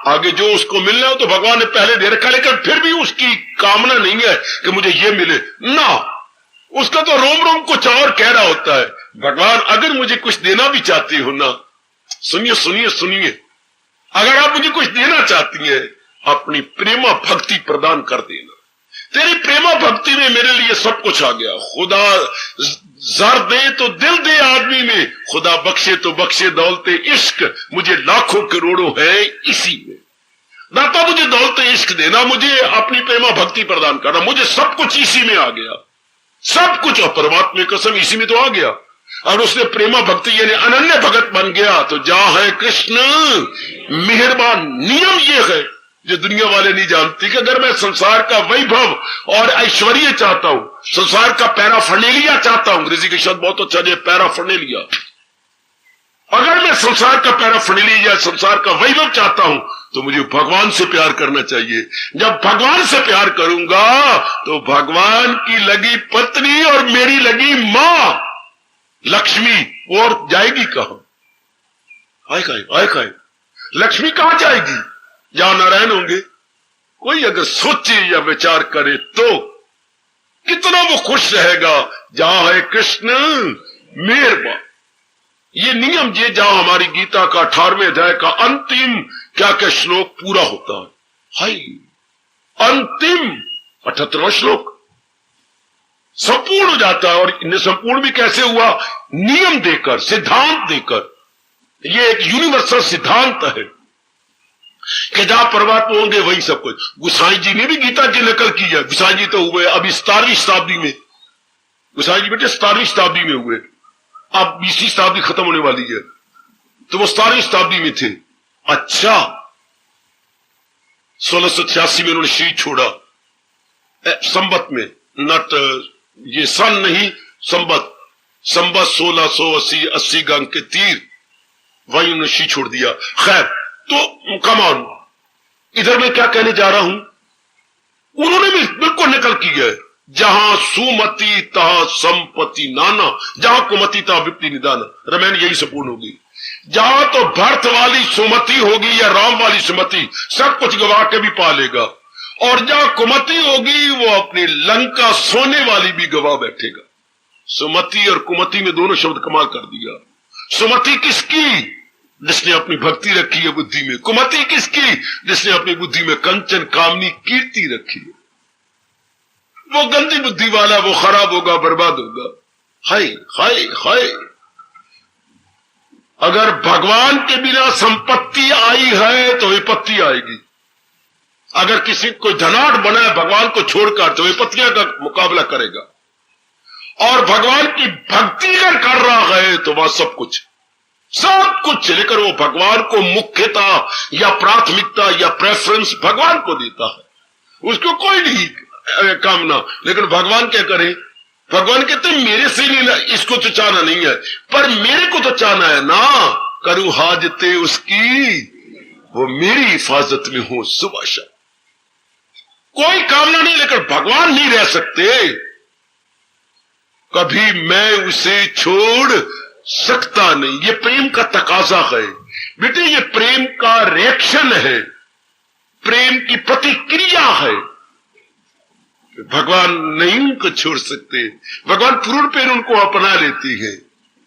Speaker 2: आगे जो उसको मिलना हो तो भगवान ने पहले दे रखा, लेकिन फिर भी उसकी कामना नहीं है कि मुझे ये मिले ना। उसका तो रोम रोम कुछ और कह रहा होता है, भगवान अगर मुझे कुछ देना भी चाहते हो ना, सुनिए सुनिए सुनिए, अगर आप मुझे कुछ देना चाहती हैं, अपनी प्रेमा भक्ति प्रदान कर देना। तेरी प्रेमा भक्ति में मेरे लिए सब कुछ आ गया। खुदा जर दे तो दिल दे आदमी में, खुदा बख्शे तो बख्शे दौलते इश्क, मुझे लाखों करोड़ों है इसी में। दाता मुझे दौलते इश्क देना, मुझे अपनी प्रेमा भक्ति प्रदान करना, मुझे सब कुछ इसी में आ गया, सब कुछ। और परमात्मा कसम इसी में तो आ गया। और उसने प्रेमा भक्ति यानी अनन्य भगत बन गया। तो जहां है कृष्ण मेहरबान। नियम ये है जो दुनिया वाले नहीं जानती कि अगर मैं संसार का वैभव और ऐश्वर्य चाहता हूं, संसार का पैराफर्नेलिया चाहता हूं, अंग्रेजी के शब्द बहुत अच्छा है पैराफर्नेलिया, अगर मैं संसार का पैराफर्नेलिया, संसार का वैभव चाहता हूं, तो मुझे भगवान से प्यार करना चाहिए। जब भगवान से प्यार करूंगा तो भगवान की लगी पत्नी और मेरी लगी मां लक्ष्मी, और जाएगी कहां? आए कहां? लक्ष्मी कहां जाएगी? जहां नारायण होंगे। कोई अगर सोचे या विचार करे तो कितना वो खुश रहेगा। जहां है कृष्ण मेहरबान। ये नियम ये जहां हमारी गीता का 18वें अध्याय का अंतिम क्या क्या श्लोक पूरा होता है। हाय, अंतिम 78वां श्लोक संपूर्ण हो जाता है। और इन्हें संपूर्ण भी कैसे हुआ? नियम देकर, सिद्धांत देकर। ये एक यूनिवर्सल सिद्धांत है कि जहां परमात्मा होंगे वही सब कुछ। गुसाई जी ने भी गीता की नकल की है। गुसाई जी तो हुए अभी 17वीं शताब्दी में, गुसाई जी बेटे 17वीं शताब्दी में हुए, अब 20वीं शताब्दी खत्म होने वाली है, तो वो 17वीं शताब्दी में थे। अच्छा, 1686 में उन्होंने शरीर छोड़ा, संबत में, नट ये सन नहीं, संबत 1680 का अंक के तीर, वही उन्होंने शरीर छोड़ दिया। खैर, तो कमान इधर मैं क्या कहने जा रहा हूं, उन्होंने भी बिल्कुल नकल की है। जहां सुमति तहा संपत्ति नाना, जहां कुमति तहा विपत्ति निदाना। रामायण यही संपूर्ण होगी। जहां तो भरत वाली सुमति होगी या राम वाली सुमति, सब कुछ गवा के भी पा लेगा। और जहां कुमति होगी वो अपनी लंका सोने वाली भी गवा बैठेगा। सुमति और कुमति में दोनों शब्द कमाल कर दिया। सुमति किसकी? जिसने अपनी भक्ति रखी है बुद्धि में। कुमति किसकी? जिसने अपनी बुद्धि में कंचन कामनी कीर्ति रखी है। वो गंदी बुद्धि वाला वो खराब होगा, बर्बाद होगा। हाय हाय हाय। अगर भगवान के बिना संपत्ति आई है तो विपत्ति आएगी। अगर किसी को धनाढ़ बना है भगवान को छोड़कर तो विपत्तियां का मुकाबला करेगा। और भगवान की भक्ति अगर कर रहा है तो वह सब कुछ लेकर वो भगवान को मुख्यता या प्राथमिकता या प्रेफरेंस भगवान को देता है। उसको कोई नहीं कामना। लेकिन भगवान क्या करे? भगवान कहते मेरे से नहीं, इसको तो चाहना नहीं है, पर मेरे को तो चाहना है ना। करूं हाजते उसकी, वो मेरी हिफाजत में हो सुबह शाम। कोई कामना नहीं, लेकिन भगवान नहीं रह सकते। कभी मैं उसे छोड़ सकता नहीं। ये प्रेम का तकाजा है बेटे, ये प्रेम का रिएक्शन है, प्रेम की प्रतिक्रिया है। भगवान नहीं उनको छोड़ सकते। भगवान पूर्ण पेड़ उनको अपना लेती है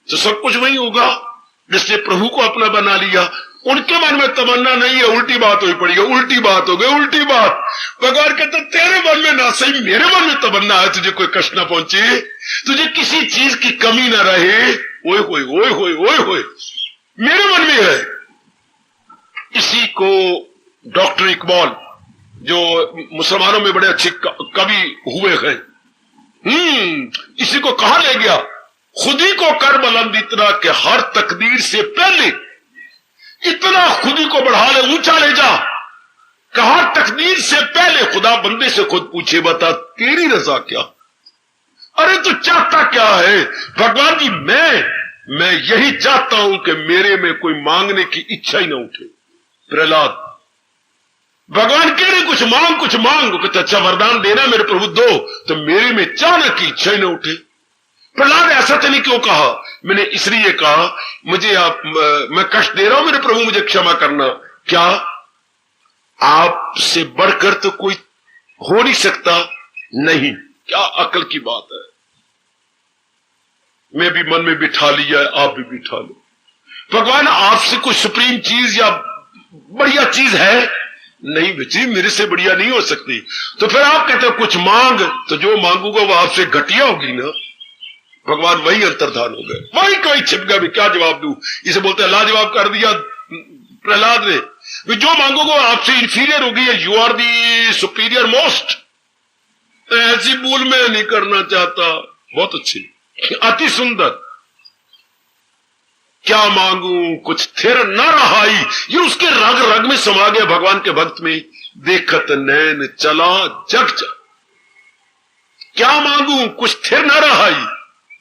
Speaker 2: तो सब कुछ वही होगा। जिसने प्रभु को अपना बना लिया, उनके मन में तमन्ना नहीं है, उल्टी बात हुई पड़ी है, उल्टी बात हो गई, उल्टी बात। भगवान कहते तेरे मन में ना सही मेरे मन में तमन्ना है, तुझे कोई कष्ट ना पहुंचे, तुझे किसी चीज की कमी ना रहे। ओए होए ओए होए ओए होए, मेरे मन में है। इसी को डॉक्टर इकबाल जो मुसलमानों में बड़े अच्छे कवि हुए हैं, इसी को कहा ले गया, खुद ही को कर बुलंद इतना कि हर तकदीर से पहले, इतना खुद ही को बढ़ा ले, ऊंचा ले जा, कहा तकदीर से पहले खुदा बंदे से खुद पूछे बता तेरी रजा क्या? अरे तू चाहता क्या है? भगवान जी मैं यही चाहता हूं कि मेरे में कोई मांगने की इच्छा ही ना उठे। प्रहलाद, भगवान कह रहे कुछ मांग, कहते अच्छा वरदान देना मेरे प्रभु दो, तो मेरे में चाहने की इच्छा ही ना उठे। प्रहलाद ऐसा तो नहीं क्यों कहा? मैंने इसलिए कहा मुझे मैं कष्ट दे रहा हूं मेरे प्रभु, मुझे क्षमा करना। क्या आपसे बढ़कर तो कोई हो नहीं सकता? नहीं। क्या अकल की बात है? मैं भी मन में बिठा लिया, आप भी बिठा लो। भगवान आपसे कोई सुप्रीम चीज या बढ़िया चीज है, नहीं बच्ची मेरे से बढ़िया नहीं हो सकती। तो फिर आप कहते हो कुछ मांग, तो जो मांगूगा वो आपसे घटिया होगी ना। भगवान वही अंतर्धान हो गए, वही कोई छिप गया भी क्या जवाब दूं। इसे बोलते हैं लाजवाब कर दिया प्रहलाद ने, भी जो मांगोगे आपसे इंफीरियर होगी, you are the superior most. ऐसी भूल मैं नहीं करना चाहता। बहुत अच्छी, अति सुंदर। क्या मांगू कुछ थिर न रहाई, ये उसके रग रग में समा गया भगवान के भक्त में। देखत नैन चला जग जा, क्या मांगू कुछ थिर न रहाई,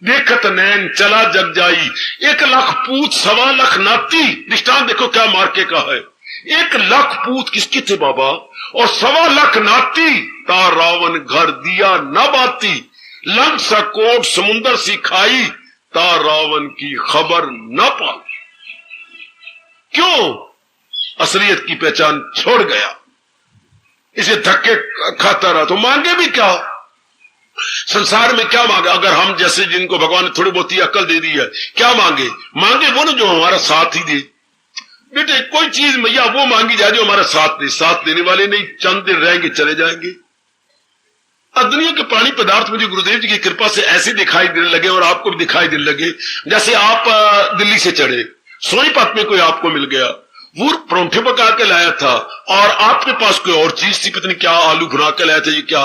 Speaker 2: देखत नैन चला जग जाई। 1 लाख पूत 1.25 लाख नाती, दृष्टांत देखो क्या मार्के का है। 1 लाख पूत किसके थे बाबा, और 1.25 लाख नाती। ता रावण घर दिया न बाती, लंक सा कोट समुंदर सी खाई, ता रावण की खबर न पाई। क्यों? असलियत की पहचान छोड़ गया, इसे धक्के खाता रहा। तो मांगे भी क्या संसार में, क्या मांगे? अगर हम जैसे जिनको भगवान ने थोड़ी बहुत ही अक्ल दे दी है, क्या मांगे? मांगे वो ना जो हमारा साथ ही दे। बेटे कोई चीज मैया वो मांगी जाए जो हमारा साथ दे। साथ देने वाले नहीं, चंद दिन रहेंगे चले जाएंगे। अब दुनिया के प्राणी पदार्थ मुझे गुरुदेव जी की कृपा से ऐसे दिखाई देने लगे, और आपको भी दिखाई देने लगे। जैसे आप दिल्ली से चढ़े, सोनीपत में कोई आपको मिल गया, वो परोंठे पका के लाया था, और आपके पास कोई और चीज थी, पता नहीं क्या, आलू भुना के लाया था ये क्या।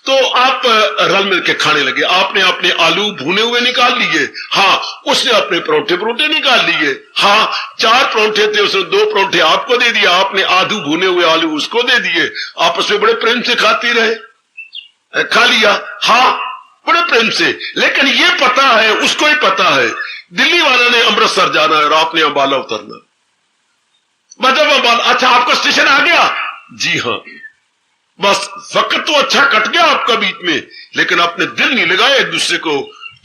Speaker 2: तो आप रल मिल के खाने लगे। आपने अपने आलू भुने हुए निकाल लिए, हाँ, उसने अपने परोंठे निकाल लिए, हाँ, 4 परोंठे थे, उसने 2 परोंठे आपको दे दिया, आपने आधू भुने हुए आलू उसको दे दिए। आपस में बड़े प्रेम से खाती रहे, खा लिया, हाँ, बड़े प्रेम से। लेकिन ये पता है, उसको ही पता है दिल्ली वाले ने अमृतसर जाना है और आपने अंबाला उतरना। मतलब अंबाला, अच्छा आपका स्टेशन आ गया, जी हाँ, बस वक्त तो अच्छा कट गया आपका बीच में, लेकिन आपने दिल नहीं लगाया एक दूसरे को।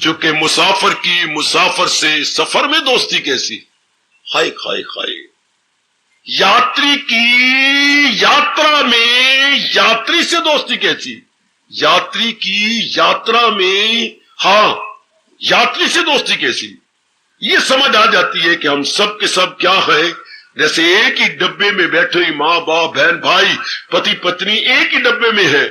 Speaker 2: चूंकि मुसाफिर की मुसाफिर से सफर में दोस्ती कैसी, हाय हाय हाय। यात्री की यात्रा में यात्री से दोस्ती कैसी, यात्री की यात्रा में, हाँ, यात्री से दोस्ती कैसी। ये समझ आ जाती है कि हम सब के सब क्या है। जैसे एक ही डब्बे में बैठे हुई माँ बाप बहन भाई पति पत्नी एक ही डब्बे में है।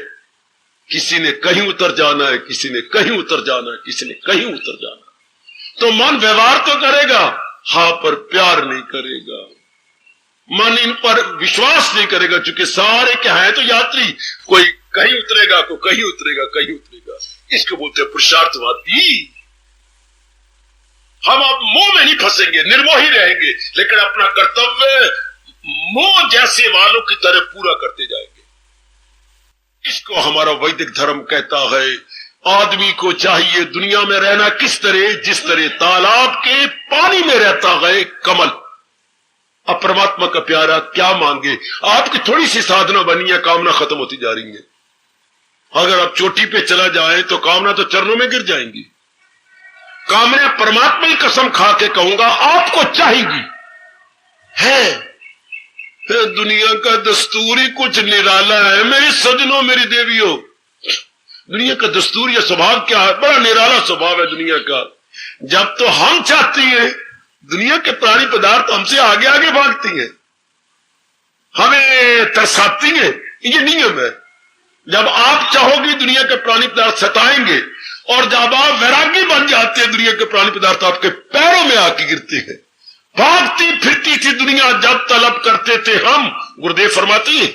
Speaker 2: किसी ने कहीं उतर जाना है, किसी ने कहीं उतर जाना है, किसी ने कहीं उतर जाना है। तो मन व्यवहार तो करेगा, हाँ, पर प्यार नहीं करेगा। मन इन पर विश्वास नहीं करेगा, क्योंकि सारे क्या है तो यात्री। कोई कहीं उतरेगा, कोई कहीं उतरेगा, कहीं उतरेगा। इसको बोलते हैं पुरुषार्थवादी। हम अब मोह में नहीं फंसेंगे, निर्मोह ही रहेंगे, लेकिन अपना कर्तव्य मोह जैसे वालों की तरह पूरा करते जाएंगे। इसको हमारा वैदिक धर्म कहता है, आदमी को चाहिए दुनिया में रहना किस तरह, जिस तरह तालाब के पानी में रहता है कमल। अब परमात्मा का प्यारा क्या मांगे? आपकी थोड़ी सी साधना बनी है, कामना खत्म होती जा रही है। अगर आप चोटी पे चला जाए तो कामना तो चरणों में गिर जाएंगी। कामना परमात्मा की कसम खा के कहूंगा आपको चाहिए है। दुनिया का दस्तूर ही कुछ निराला है मेरे सजनों, मेरी देवियों। दुनिया का दस्तूर या स्वभाव क्या है? बड़ा निराला स्वभाव है दुनिया का। जब तो हम चाहती हैं, दुनिया के प्राणी पदार्थ हमसे आगे आगे भागती हैं, हमें तरसाती हैं, ये नियम है। जब आप चाहोगे दुनिया के प्राणी पदार्थ सताएंगे, और जब आप वैरागी बन जाते हैं दुनिया के प्राणी पदार्थ आपके पैरों में आके गिरते हैं। भागती फिरती थी दुनिया जब तलब करते थे हम, गुरुदेव फरमाती है,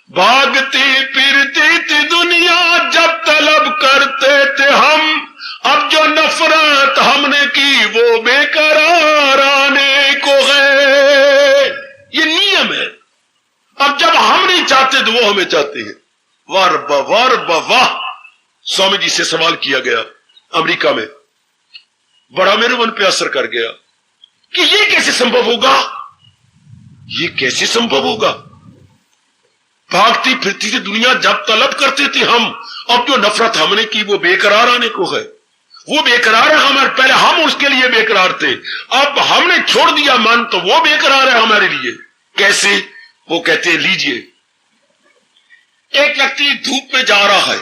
Speaker 2: भागती फिरती थी दुनिया जब तलब करते थे हम, अब जो नफरत हमने की वो बेकरार आने को है। ये नियम है। अब जब हम नहीं चाहते तो वो हमें चाहते हैं। वार वाह। स्वामी जी से सवाल किया गया अमेरिका में, बड़ा मेरे मन पे असर कर गया कि ये कैसे संभव होगा, ये कैसे संभव होगा। भागती फिरती थी दुनिया जब तलब करते थे हम, अब जो नफरत हमने की वो बेकरार आने को है। वो बेकरार है हमारे, पहले हम उसके लिए बेकरार थे, अब हमने छोड़ दिया मन तो वो बेकरार है हमारे लिए। कैसे? वो कहते हैं, लीजिए, एक व्यक्ति धूप में जा रहा है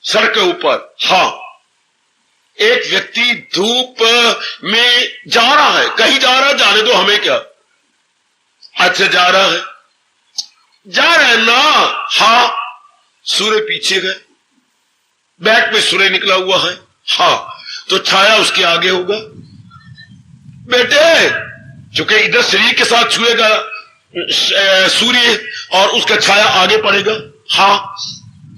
Speaker 2: सड़क के ऊपर, हाँ, एक व्यक्ति धूप में जा रहा है, कहीं जा रहा है, जाने दो, हमें क्या। अच्छा जा रहा है ना। हाँ, सूर्य पीछे गए, बैक में सूर्य निकला हुआ है। हाँ, तो छाया उसके आगे होगा। बेटे, चूंकि इधर शरीर के साथ छुएगा सूर्य और उसका छाया आगे पड़ेगा। हाँ,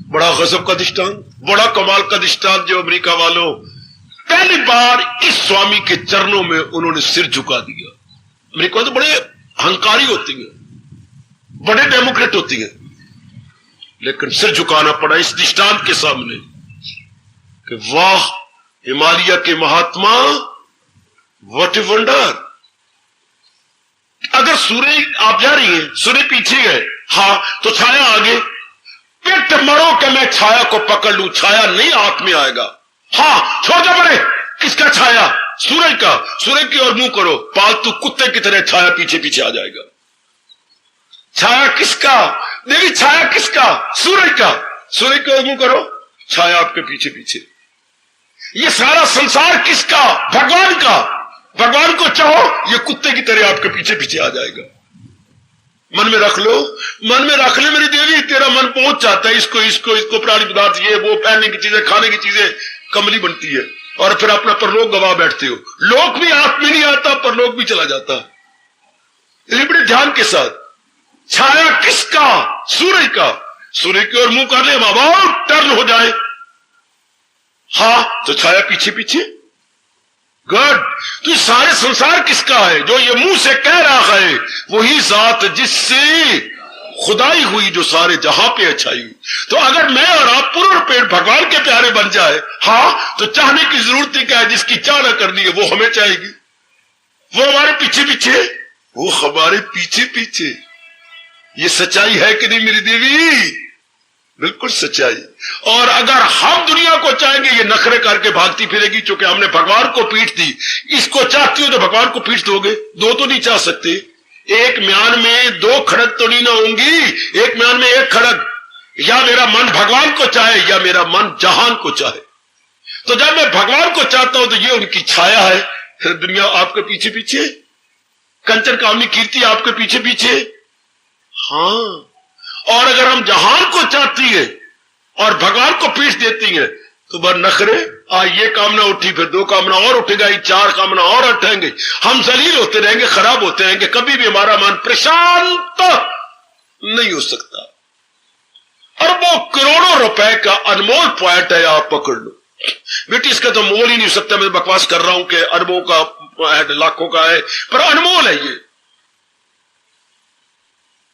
Speaker 2: बड़ा गजब का दृष्टांत, बड़ा कमाल का दृष्टांत जो अमेरिका वालों पहली बार इस स्वामी के चरणों में उन्होंने सिर झुका दिया। अमेरिका तो बड़े अहंकारी होती है, बड़े डेमोक्रेट होती है, लेकिन सिर झुकाना पड़ा इस दृष्टांत के सामने कि वाह हिमालय के महात्मा, व्हाट ए वंडर। अगर सूर्य आप जा रही है, सूर्य पीछे है, हाँ, तो छाया आगे। पेट मरो कि मैं छाया को पकड़ लूं, छाया नहीं आंख में आएगा। हाँ, छोड़ दो पड़े। किसका छाया? सूरज का। सूरज की ओर मुंह करो, पालतू कुत्ते की तरह छाया पीछे पीछे आ जाएगा। छाया किसका? देवी, छाया किसका? सूरज का। सूरज की ओर मुंह करो, छाया आपके पीछे पीछे। ये सारा संसार किसका? भगवान का। भगवान को चाहो, ये कुत्ते की तरह आपके पीछे पीछे आ जाएगा। मन में रख लो, मन में रख ले मेरी देवी, तेरा मन पहुंच जाता है इसको इसको इसको, प्राणी पदार्थ, ये वो, पहनने की चीजें, खाने की चीजें, कमली बनती है, और फिर अपना परलोक गवा बैठते हो। लोक भी हाथ में नहीं आता, परलोक भी चला जाता। बड़े ध्यान के साथ, छाया किसका? सूर्य का। सूर्य की ओर मुंह कर ले, बाबा टर्न हो जाए। हाँ, तो छाया पीछे पीछे। गुड। तो सारे संसार किसका है? जो ये मुंह से कह रहा है वही जात जिससे खुदाई हुई, जो सारे जहां पे अच्छाई हुई। तो अगर मैं और आप पूर्ण पेड़ भगवान के प्यारे बन जाए, हाँ, तो चाहने की जरूरत ही क्या है? जिसकी चाह न करनी है वो हमें चाहेगी, वो हमारे पीछे पीछे, वो हमारे पीछे पीछे। ये सच्चाई है कि नहीं मेरी देवी? बिल्कुल सच्चाई। और अगर हम दुनिया को चाहेंगे, ये नखरे करके भागती फिरेगी, क्योंकि हमने भगवान को पीठ दी। इसको चाहती हो तो भगवान को पीठ दोगे? दो तो नहीं चाह सकते। एक म्यान में दो खड़क तो नहीं ना होंगी, एक म्यान में एक खड़क। या मेरा मन भगवान को चाहे या मेरा मन जहान को चाहे। तो जब मैं भगवान को चाहता हूं तो ये उनकी छाया है, दुनिया आपके पीछे पीछे, कंचन कामनी कीर्ति आपके पीछे पीछे। हाँ, और अगर हम जहान को चाहती है और भगवान को पीठ देती है तो बर नखरे, ये कामना उठी, फिर दो कामना और उठेगा, चार कामना और उठेंगे, हम जलील होते रहेंगे, खराब होते रहेंगे, कभी भी हमारा मन प्रशांत नहीं हो सकता। अरबों करोड़ों रुपए का अनमोल पॉइंट है, आप पकड़ लो बेटी। इसका तो मोल ही नहीं हो सकता। मैं बकवास कर रहा हूं कि अरबों का है, लाखों का है, पर अनमोल है ये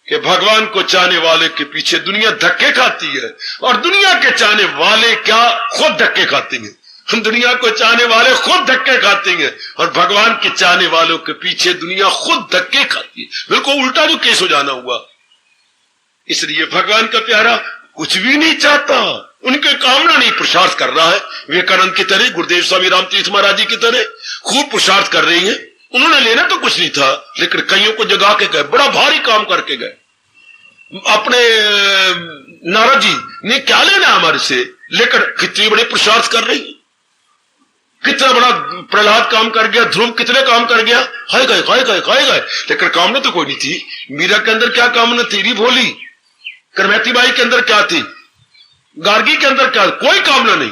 Speaker 2: कि भगवान को चाहने वाले के पीछे दुनिया धक्के खाती है, और दुनिया के चाहने वाले क्या खुद धक्के खाते हैं। हम दुनिया को चाहने वाले खुद धक्के खाते हैं, और भगवान के चाहने वालों के पीछे दुनिया खुद धक्के खाती है। बिल्कुल उल्टा जो केस हो जाना हुआ। इसलिए भगवान का प्यारा कुछ भी नहीं चाहता, उनके कामना नहीं, पुरुषार्थ कर रहा है। विवेकानंद की तरह, गुरुदेव स्वामी रामतीर्थ महाराज जी की तरह खूब पुरुषार्थ कर रही है। उन्होंने लेना तो कुछ नहीं था, लेकिन कईयों को जगा के गए, बड़ा भारी काम करके गए। अपने नारद जी ने क्या लेना हमारे से, लेकर कितनी बड़ी पुरुषार्थ कर रही, कितना बड़ा प्रहलाद काम कर गया, ध्रुव कितने काम कर गया, खाए गए खाए गए खाए गए, लेकिन कामना तो कोई नहीं थी। मीरा के अंदर क्या कामना थी? री भोली। करमैती बाई के अंदर क्या थी? गार्गी के अंदर क्या? कोई कामना नहीं,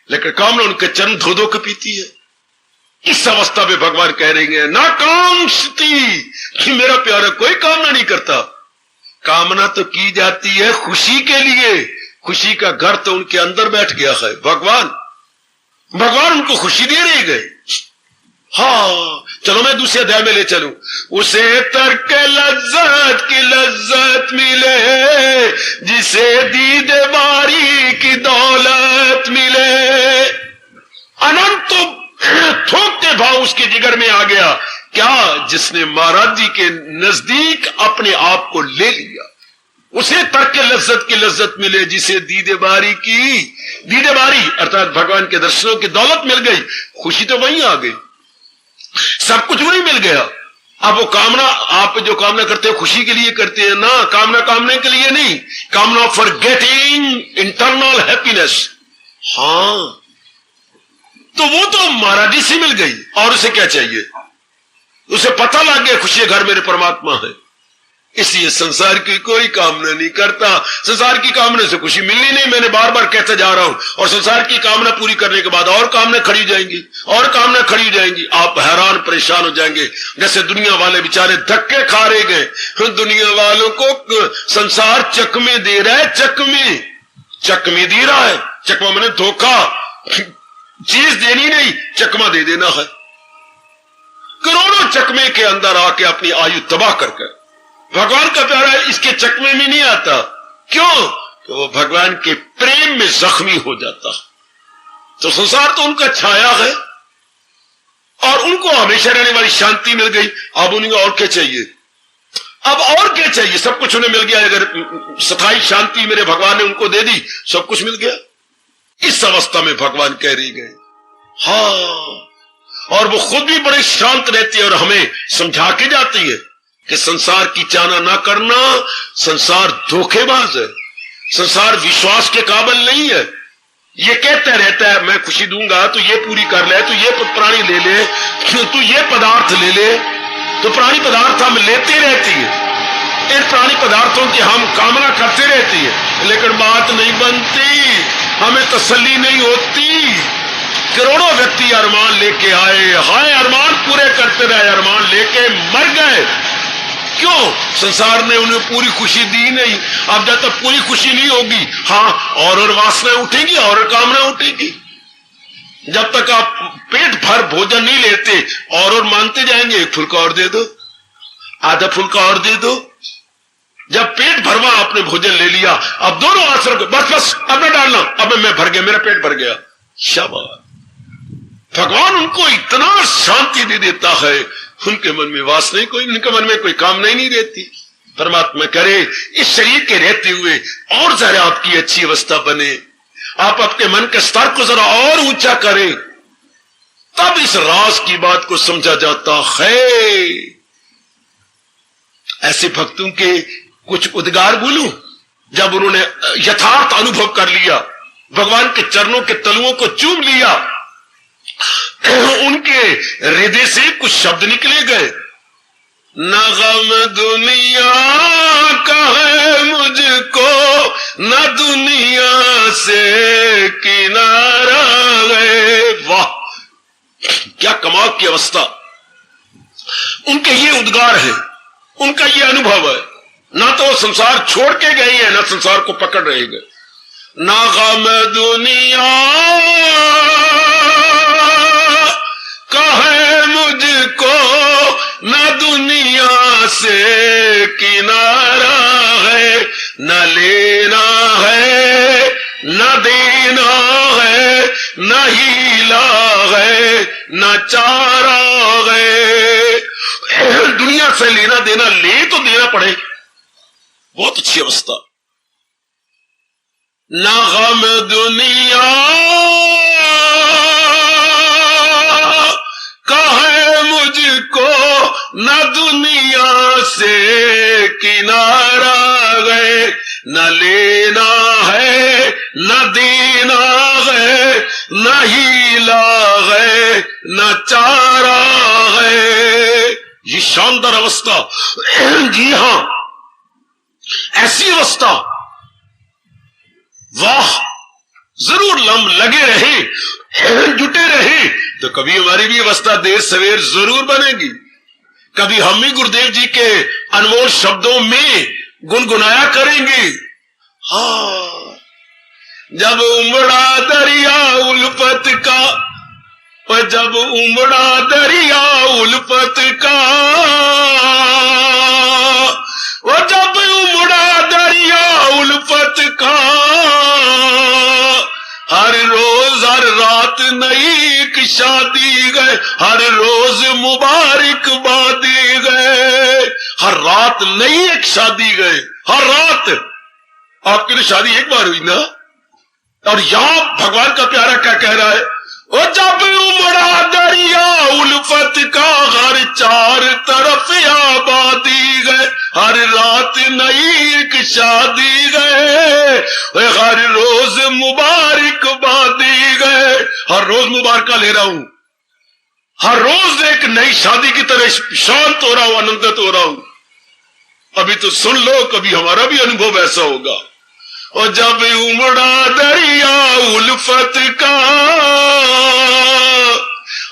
Speaker 2: लेकिन कामना उनके चरण धो धो के पीती है। इस अवस्था में भगवान कह रही है, ना कामस्ति, मेरा प्यारा कोई कामना नहीं करता। कामना तो की जाती है खुशी के लिए। खुशी का घर तो उनके अंदर बैठ गया है। भगवान उनको खुशी दे रहे गए। हाँ, चलो मैं दूसरे अध्याय में ले चलूं। उसे तर्क लज्जत की लज्जत मिले, जिसे दीदे बारी की दौलत मिले। अनंत थोक के भाव उसके जिगर में आ गया। क्या? जिसने महाराज जी के नजदीक अपने आप को ले लिया। उसे तर्क लज्जत की लज्जत मिले, जिसे दीदे बारी अर्थात भगवान के दर्शनों की दौलत मिल गई। खुशी तो वहीं आ गई, सब कुछ वहीं मिल गया। अब वो कामना, आप जो कामना करते हो खुशी के लिए करते हैं ना, कामना कामने के लिए नहीं, कामना फॉर गेटिंग इंटरनल हैप्पीनेस। हाँ, तो वो तो महाराज जी से मिल गई, और उसे क्या चाहिए? उसे पता लग गया खुशी घर मेरे परमात्मा है, इसलिए संसार की कोई कामना नहीं करता। संसार की कामना से खुशी मिलनी नहीं, मैंने बार बार कहते जा रहा हूं। और संसार की कामना पूरी करने के बाद और कामना खड़ी जाएंगी, और कामना खड़ी जाएंगी, आप हैरान परेशान हो जाएंगे। जैसे दुनिया वाले बेचारे धक्के खा रहे गए। दुनिया वालों को संसार चकमे दे रहा है, चकमे दे रहा है। चकमा मैंने धोखा, चीज देनी नहीं, चकमा दे देना है। करोड़ों चकमे के अंदर आके अपनी आयु तबाह करके भगवान का प्यारा इसके चकमे में नहीं आता। क्यों? तो वो भगवान के प्रेम में जख्मी हो जाता। तो संसार तो उनका छाया है और उनको हमेशा रहने वाली शांति मिल गई। अब उन्हें और क्या चाहिए? अब और क्या चाहिए? सब कुछ उन्हें मिल गया। अगर स्थायी शांति मेरे भगवान ने उनको दे दी, सब कुछ मिल गया। इस अवस्था में भगवान कह रही गए हाँ, और वो खुद भी बड़े शांत रहती है और हमें समझा के जाती है कि संसार की चाहना ना करना, संसार धोखेबाज है, संसार विश्वास के काबिल नहीं है। ये कहता रहता है मैं खुशी दूंगा तो ये पूरी कर ले, तो ये प्राणी ले ले, तो ये पदार्थ ले ले। तो प्राणी पदार्थ हम लेते रहती है, इन प्राणी पदार्थों की हम कामना करते रहती है, लेकिन बात नहीं बनती, हमें तसल्ली नहीं होती। करोड़ों व्यक्ति अरमान लेके आए, हाय अरमान पूरे करते रहे, अरमान लेके मर गए। क्यों? संसार ने उन्हें पूरी खुशी दी नहीं। अब जब तक पूरी खुशी नहीं होगी, हाँ और वासनाएं उठेगी और कामना उठेगी। जब तक आप पेट भर भोजन नहीं लेते और मानते जाएंगे एक फुल्का और दे दो, आधा फुल्का और दे दो। जब पेट भरवा आपने भोजन ले लिया, अब दोनों आश्रम को बस अब न डालना, अब मैं भर गया, मेरा पेट भर गया। शाबाश, भगवान उनको इतना शांति दे देता है, उनके मन में वासना कोई, उनके मन में कोई कामना ही नहीं रहती। परमात्मा करे इस शरीर के रहते हुए और जरा आपकी अच्छी अवस्था बने, आप आपके मन के स्तर को जरा और ऊंचा करें, तब इस राज की बात को समझा जाता है। ऐसे भक्तों के कुछ उद्गार बोलूं, जब उन्होंने यथार्थ अनुभव कर लिया, भगवान के चरणों के तलुओं को चूम लिया, उनके हृदय से कुछ शब्द निकले गए। न गम दुनिया का है मुझको, न दुनिया से किनारा है। वाह, क्या कमाल की अवस्था! उनके ये उद्गार है, उनका ये अनुभव है। ना तो वो संसार छोड़ के गए हैं, ना संसार को पकड़ रहे गए। ना गम दुनिया का है मुझको, न दुनिया से किनारा है, न लेना है न देना है, न हीला है न चारा है। दुनिया से लेना देना, ले तो देना पड़े, बहुत अच्छी अवस्था। ना गम दुनिया का है मुझको, न दुनिया से किनारा है, न लेना है न देना है, न हीला है न चारा है। ये शानदार अवस्था, जी हां, ऐसी अवस्था, वाह, जरूर लम लगे रहे, जुटे रहे तो कभी हमारी भी अवस्था देर सवेर जरूर बनेगी। कभी हम भी गुरुदेव जी के अनमोल शब्दों में गुनगुनाया करेंगे। हाँ, जब उमड़ा दरिया उल्फत का, और जब उमड़ा दरिया उल्फत का, वो जब उमड़ा दरिया उल्फत का, हर रोज हर रात नई एक शादी गए, हर रोज मुबारकबादी गए, हर रात नई एक शादी गए। हर रात आपकी तो शादी एक बार हुई ना, और यहां भगवान का प्यारा क्या कह रहा है, वो जब उमड़ा दरिया उल्फत का, हर चार तरफ आबादी गए, हर रात नई एक शादी गए, हर रोज मुबारकबादी गए। हर रोज मुबारक ले रहा हूं, हर रोज एक नई शादी की तरह शांत हो रहा हूं, आनंदित हो रहा हूं। अभी तो सुन लो, कभी हमारा भी अनुभव ऐसा होगा। और जब उमड़ा दरिया उल्फत का,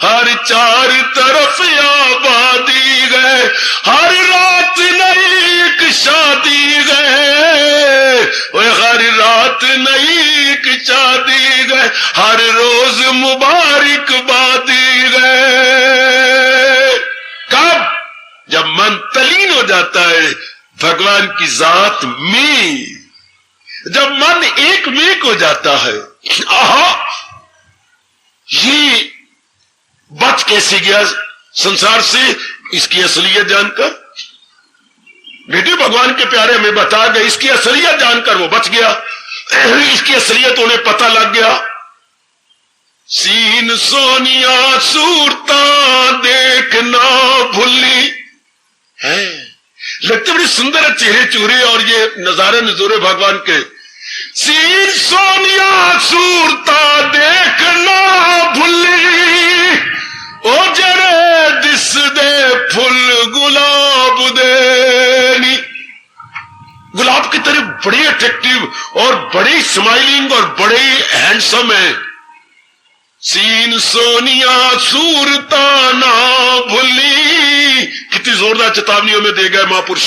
Speaker 2: हर चार तरफ आबादी गए, हर रात नई एक शादी गए, हर रात नई एक शादी गए, हर रोज मुबारकबादी गए। कब? जब मन तलीन हो जाता है भगवान की जात में, जब मन एक में हो जाता है। आहा, ये बच कैसे गया संसार से, इसकी असलियत जानकर। बेटे, भगवान के प्यारे हमें बता गए, इसकी असलियत जानकर वो बच गया, इसकी असलियत उन्हें पता लग गया। सीन सोनिया सूरता देखना भूली है, लगते बड़े सुंदर है चेहरे चूरे और ये नजारे नजूरे भगवान के। सीन सोनिया सूरता देखना भूली, ओ जरे दिस दे फुल गुलाब देनी। गुलाब की तरह बड़ी अट्रैक्टिव और बड़ी स्माइलिंग और बड़े हैंडसम है। सीन सोनिया सूरता ना भूली, कितनी जोरदार चेतावनी हमें दे गए महापुरुष।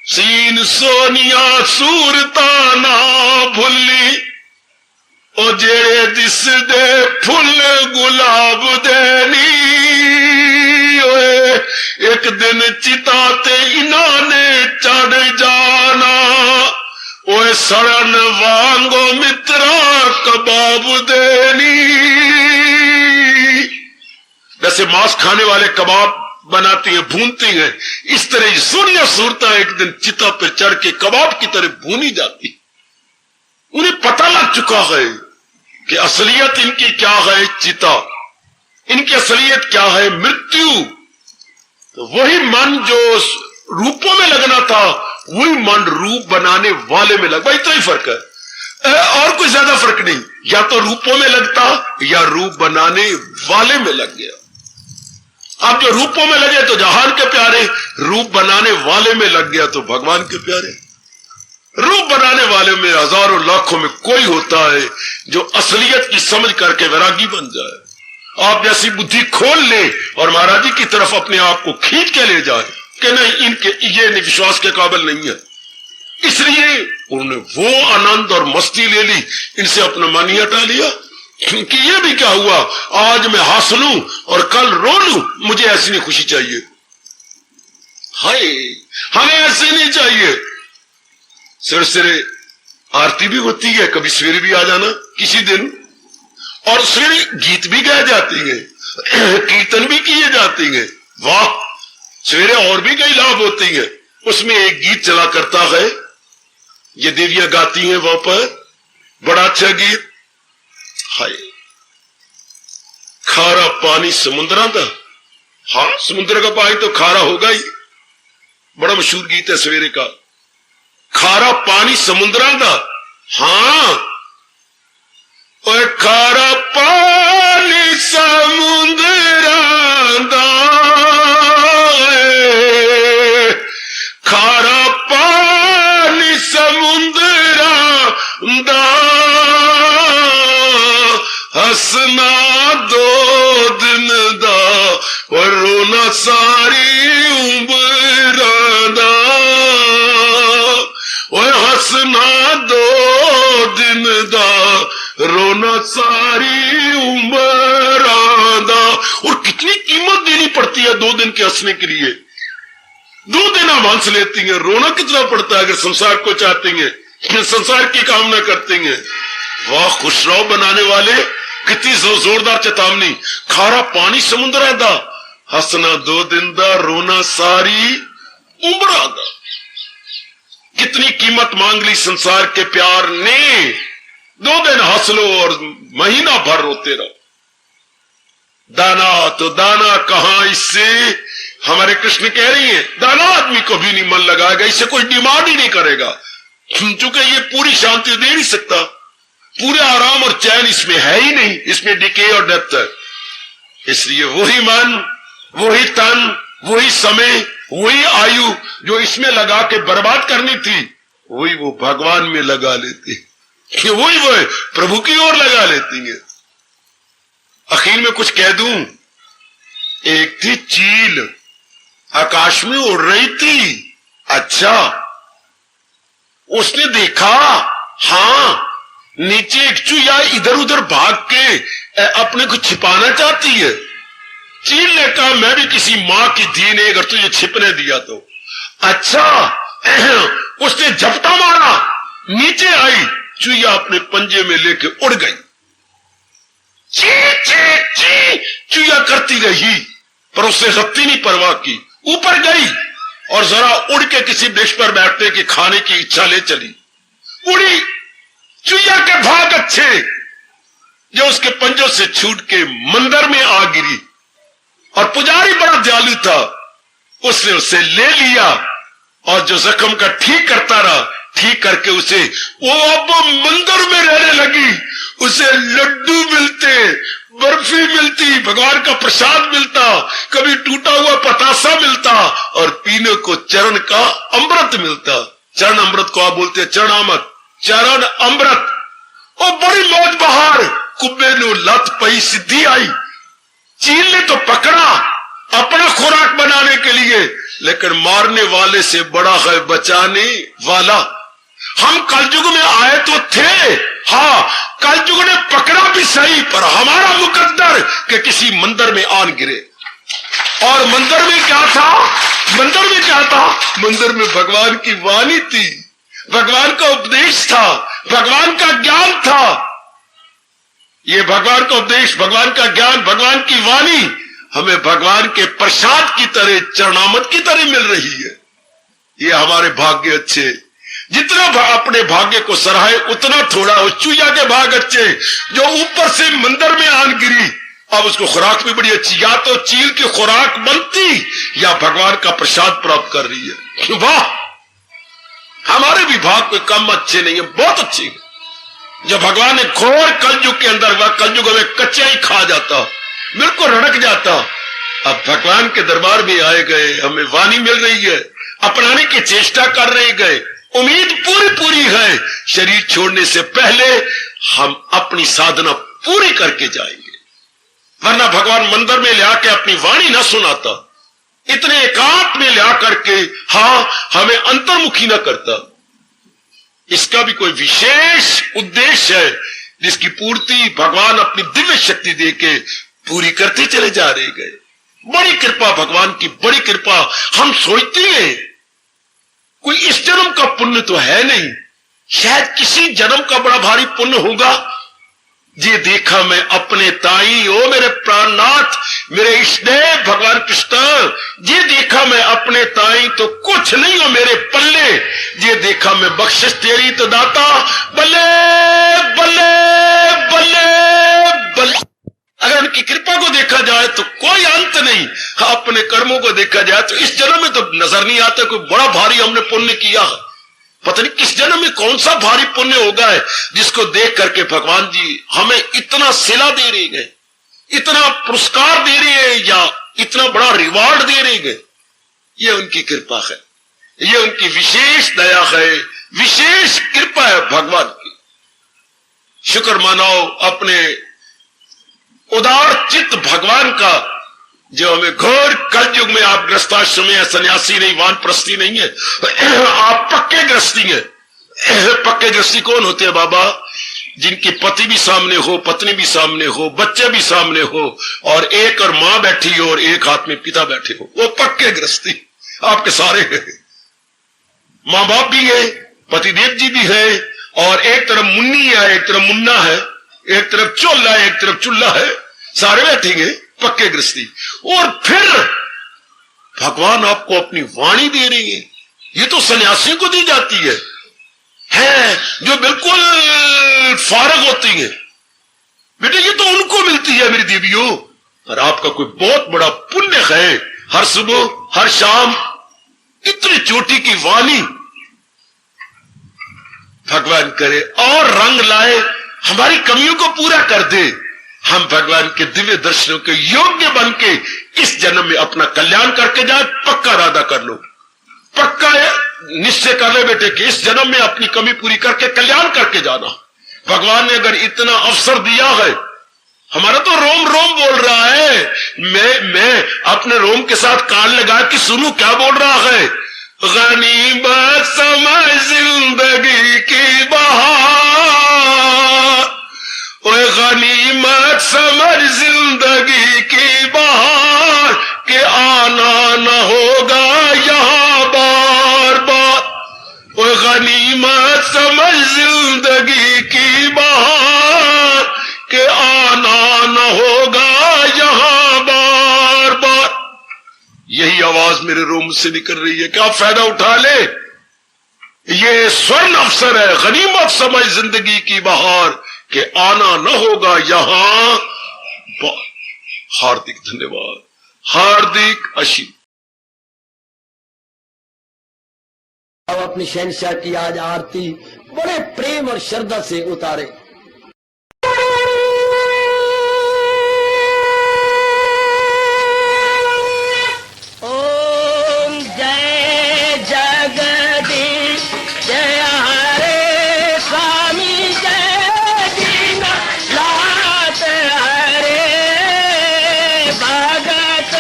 Speaker 2: सीन सोनिया सूरता ना भूली, ओ जेड़े दिस दे फुल गुलाब देनी। ओए एक दिन चिता ते इन्होंने चढ़ जाना, ओए सड़न वांगो मित्रा कबाब देनी। वैसे मांस खाने वाले कबाब बनाती हैं, भूनती हैं, इस तरह ही सोनिया सूरता एक दिन चिता पर चढ़ के कबाब की तरह भूनी जाती। उन्हें पता लग चुका है कि असलियत इनकी क्या है, चिता, इनकी असलियत क्या है, मृत्यु। तो वही मन जो रूपों में लगना था, वही मन रूप बनाने वाले में लगा। इतना ही फर्क है, और कोई ज्यादा फर्क नहीं। या तो रूपों में लगता या रूप बनाने वाले में लग गया। अब जो रूपों में लगे तो जहान के प्यारे, रूप बनाने वाले में लग गया तो भगवान के प्यारे। रूप बनाने वाले में हजारों लाखों में कोई होता है जो असलियत की समझ करके वैरागी बन जाए। आप जैसी बुद्धि खोल ले और महाराज जी की तरफ अपने आप को खींच के ले जाए कि नहीं, इनके ये विश्वास के काबिल नहीं है, इसलिए उन्होंने वो आनंद और मस्ती ले ली, इनसे अपना मन ही हटा लिया कि ये भी क्या हुआ, आज मैं हंस लूं और कल रो लूं, मुझे ऐसी नहीं खुशी चाहिए। हाय, हमें ऐसे नहीं चाहिए। सिर सिरे आरती भी होती है, कभी सवेरे भी आ जाना किसी दिन, और सवेरे गीत भी गाए जाती है, कीर्तन भी किए जाती है। वाह, सवेरे और भी कई लाभ होती है। उसमें एक गीत चला करता है, ये देवियां गाती हैं वहां पर, बड़ा अच्छा गीत। हाय, खारा पानी समुद्र का, हाँ समुद्र का पानी तो खारा होगा ही, बड़ा मशहूर गीत है सवेरे का। खारा पानी समुद्र का, हाँ, और खारा पानी समुद्र दा, खारा पानी समुद्र दा, हसना दो दिन दा और रोना सारी उम्र दा, और हसना दो दिन दा रोना सारी उम्र दा। और कितनी कीमत देनी पड़ती है 2 दिन के हंसने के लिए। 2 दिन हम हंस लेती हैं, रोना कितना पड़ता है अगर संसार को चाहती हैं, संसार की कामना करती हैं। वाह, खुशराव बनाने वाले, कितनी जोरदार चेतावनी। खारा पानी समुद्र दा, हंसना 2 दिन दा, रोना सारी उम्र दा। कितनी कीमत मांग ली संसार के प्यार ने। 2 दिन हंस लो और महीना भर रोते रहो। दाना तो दाना कहां, इससे हमारे कृष्ण कह रही है, दाना आदमी को भी नहीं मन लगाएगा, इससे कोई डिमांड ही नहीं करेगा, क्योंकि ये पूरी शांति दे नहीं सकता। पूरे आराम और चैन इसमें है ही नहीं, इसमें डिके और डेथ है। इसलिए वही मन, वही तन, वही समय, वही आयु जो इसमें लगा के बर्बाद करनी थी, वही वो भगवान में लगा लेती कि वही वो प्रभु की ओर लगा लेती है। आखिर में कुछ कह दूं, एक थी चील, आकाश में उड़ रही थी। अच्छा, उसने देखा हां नीचे एक चूहा इधर उधर भाग के अपने को छिपाना चाहती है। चील ने कहा मैं भी किसी मां की धी ने अगर तुझे छिपने दिया तो। अच्छा, उसने झपटा मारा, नीचे आई, चूहा अपने पंजे में लेके उड़ गई। ची ची ची चूहा करती रही, पर उसने रत्ती नहीं परवाह की, ऊपर गई और जरा उड़ के किसी वृक्ष पर बैठने की खाने की इच्छा ले चली। उड़ी, चूहा के भाग अच्छे जो उसके पंजों से छूट के मंदिर में आ गिरी, और पुजारी बड़ा दयालु था, उसने उसे ले लिया और जो जख्म का ठीक करता रहा, ठीक करके उसे वो अब मंदिर में रहने लगी। उसे लड्डू मिलते, बर्फी मिलती, भगवान का प्रसाद मिलता, कभी टूटा हुआ पतासा मिलता, और पीने को चरण का अमृत मिलता। चरण अमृत को आप बोलते हैं चरणामृत, चरण अमृत। और बड़ी मौज बहार, कुब्बे ने लत पई, सिद्धि आई। चील ने तो पकड़ा अपना खुराक बनाने के लिए, लेकिन मारने वाले से बड़ा है बचाने वाला। हम कलयुग में आए तो थे, हाँ कलयुग ने पकड़ा भी सही, पर हमारा मुकद्दर कि किसी मंदिर में आन गिरे। और मंदिर में क्या था? मंदिर में क्या था? मंदिर में भगवान की वाणी थी, भगवान का उपदेश था, भगवान का ज्ञान था। ये भगवान का उपदेश, भगवान का ज्ञान, भगवान की वाणी हमें भगवान के प्रसाद की तरह, चरणामृत की तरह मिल रही है। ये हमारे भाग्य अच्छे। जितना अपने भाग्य को सराहे उतना थोड़ा उस चूहा के भाग अच्छे जो ऊपर से मंदिर में आन गिरी। अब उसको खुराक भी बड़ी अच्छी, या तो चील की खुराक बनती या भगवान का प्रसाद प्राप्त कर रही है। वाह, हमारे भी भाग कोई कम अच्छे नहीं है, बहुत अच्छे हैं। जब भगवान ने घोर कलयुग के अंदर, वह कलयुग में कच्चा ही खा जाता, बिल्कुल रड़क जाता। अब भगवान के दरबार में आए गए, हमें वाणी मिल रही है, अपनाने की चेष्टा कर रहे गए, उम्मीद पूरी पूरी है। शरीर छोड़ने से पहले हम अपनी साधना पूरी करके जाएंगे, वरना भगवान मंदिर में ले आके अपनी वाणी न सुनाता, इतने एकांत में ले आकर के हाँ हमें अंतर्मुखी न करता। इसका भी कोई विशेष उद्देश्य है, जिसकी पूर्ति भगवान अपनी दिव्य शक्ति देके पूरी करते चले जा रहे गए। बड़ी कृपा भगवान की, बड़ी कृपा। हम सोचते हैं कोई इस जन्म का पुण्य तो है नहीं, शायद किसी जन्म का बड़ा भारी पुण्य होगा। ये देखा मैं अपने ताई, ओ मेरे प्राणनाथ, मेरे इष्टदेव भगवान कृष्ण, ये देखा मैं अपने ताई तो कुछ नहीं हो मेरे पल्ले। ये देखा मैं बख्शिश तेरी तो दाता, बल्ले बल्ले बल्ले बल्ले। अगर उनकी कृपा को देखा जाए तो कोई अंत नहीं, अपने कर्मों को देखा जाए तो इस जन्म में तो नजर नहीं आता कोई बड़ा भारी हमने पुण्य किया। पता नहीं किस जन्म में कौन सा भारी पुण्य होगा है जिसको देख करके भगवान जी हमें इतना सिला दे रहे गए, इतना पुरस्कार दे रहे हैं, या इतना बड़ा रिवार्ड दे रहे गए। ये उनकी कृपा है, ये उनकी विशेष दया है, विशेष कृपा है भगवान की। शुक्र मानाओ अपने उदार चित्त भगवान का, जो हमें घोर कलयुग में, आप ग्रस्ताश्रम में सन्यासी नहीं, वानप्रस्थी नहीं है, आप पक्के ग्रस्ती हैं। पक्के ग्रस्ती कौन होते हैं बाबा? जिनकी पति भी सामने हो, पत्नी भी सामने हो, बच्चे भी सामने हो, और एक और मां बैठी हो और एक हाथ में पिता बैठे हो, वो पक्के ग्रस्ती आपके सारे हैं। मां बाप भी है, पतिदेव जी भी है, और एक तरफ मुन्नी है, एक तरफ मुन्ना है, एक तरफ चोला है, एक तरफ चुल्ला है, सारे बैठेंगे पक्के गृहस्थी। और फिर भगवान आपको अपनी वाणी दे रही है। ये तो सन्यासियों को दी जाती है जो बिल्कुल फारग होती है। बेटे ये तो उनको मिलती है मेरी देवियों। और आपका कोई बहुत बड़ा पुण्य है, हर सुबह हर शाम इतनी चोटी की वाणी। भगवान करे और रंग लाए, हमारी कमियों को पूरा कर दे, हम भगवान के दिव्य दर्शनों के योग्य बन के इस जन्म में अपना कल्याण करके जाए। पक्का इरादा कर लो, पक्का निश्चय कर ले बेटे कि इस जन्म में अपनी कमी पूरी करके कल्याण करके जाना। भगवान ने अगर इतना अवसर दिया है, हमारा तो रोम रोम बोल रहा है। मैं अपने रोम के साथ कान लगा के सुनूं क्या बोल रहा है। गनीमत समझ जिंदगी की बहार, ओए गनीमत समझ जिंदगी की बहार के आना न होगा यहाँ बार बार। ओए गनीमत समझ जिंदगी की बहार के आना न होगा यहाँ बार बार। यही आवाज मेरे रोम से निकल रही है कि आप फायदा उठा ले। ये स्वर्ण अवसर है, गनीमत समझ जिंदगी की बहार के आना न होगा यहां। हार्दिक धन्यवाद, हार्दिक आशीर्वाद।
Speaker 1: अब अपनी शहंशाह की आज आरती बड़े प्रेम और श्रद्धा से उतारे। ओम जय जगदीश जय हरे स्वामी जय दीनानाथ हरे भगत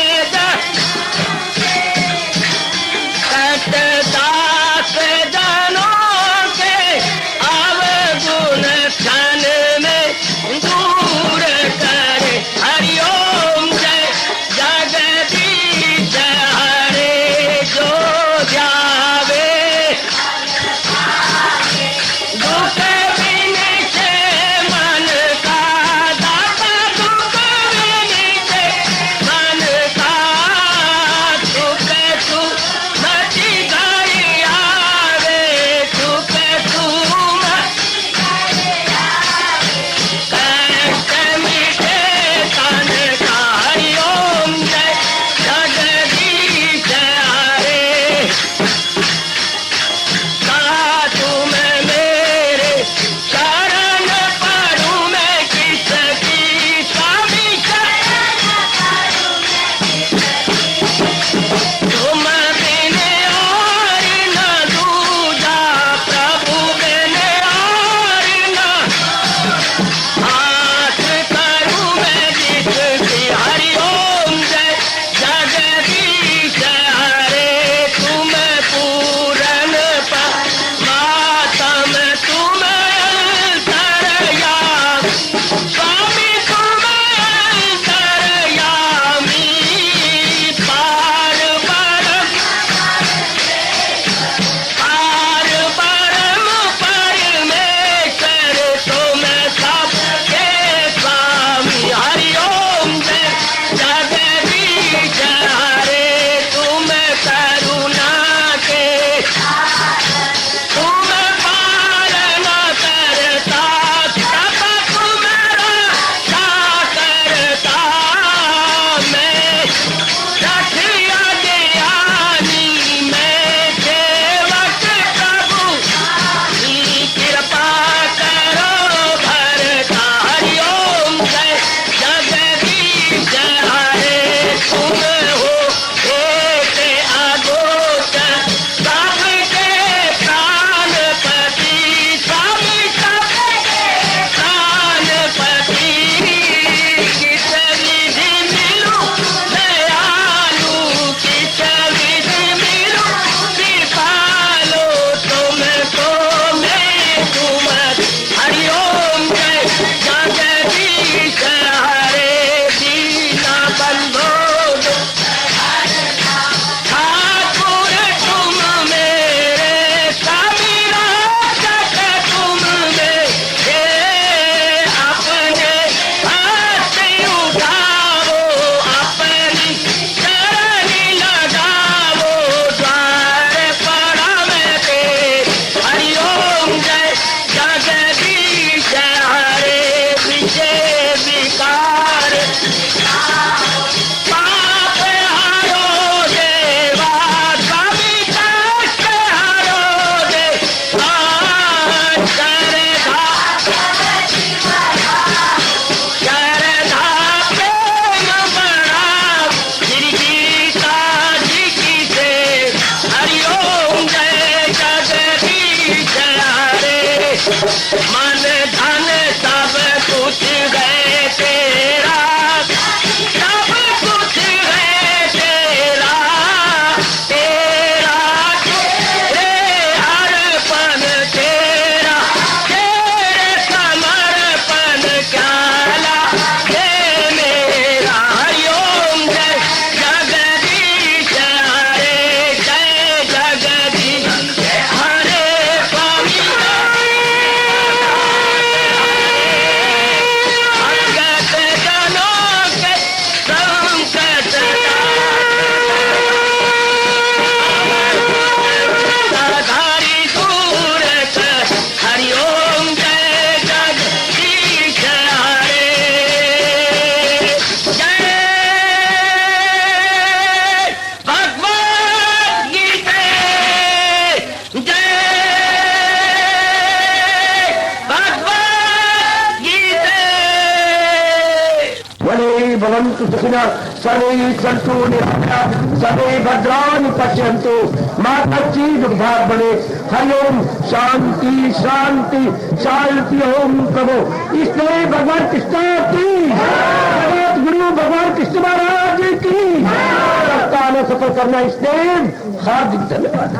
Speaker 1: दास जनों के अवगुण भवन्तु सुखिनः सर्वे सन्तु निरामयाः सर्वे भद्राणि पश्यन्तु मां कश्चित् दुर्भाग् बने। हरिओम शांति शांति शांति। ओम प्रभु इसलिए भगवान कृष्ण की जगत गुरु भगवान कृष्ण महाराज की सफल करना इसलिए हार्दिक धन्यवाद।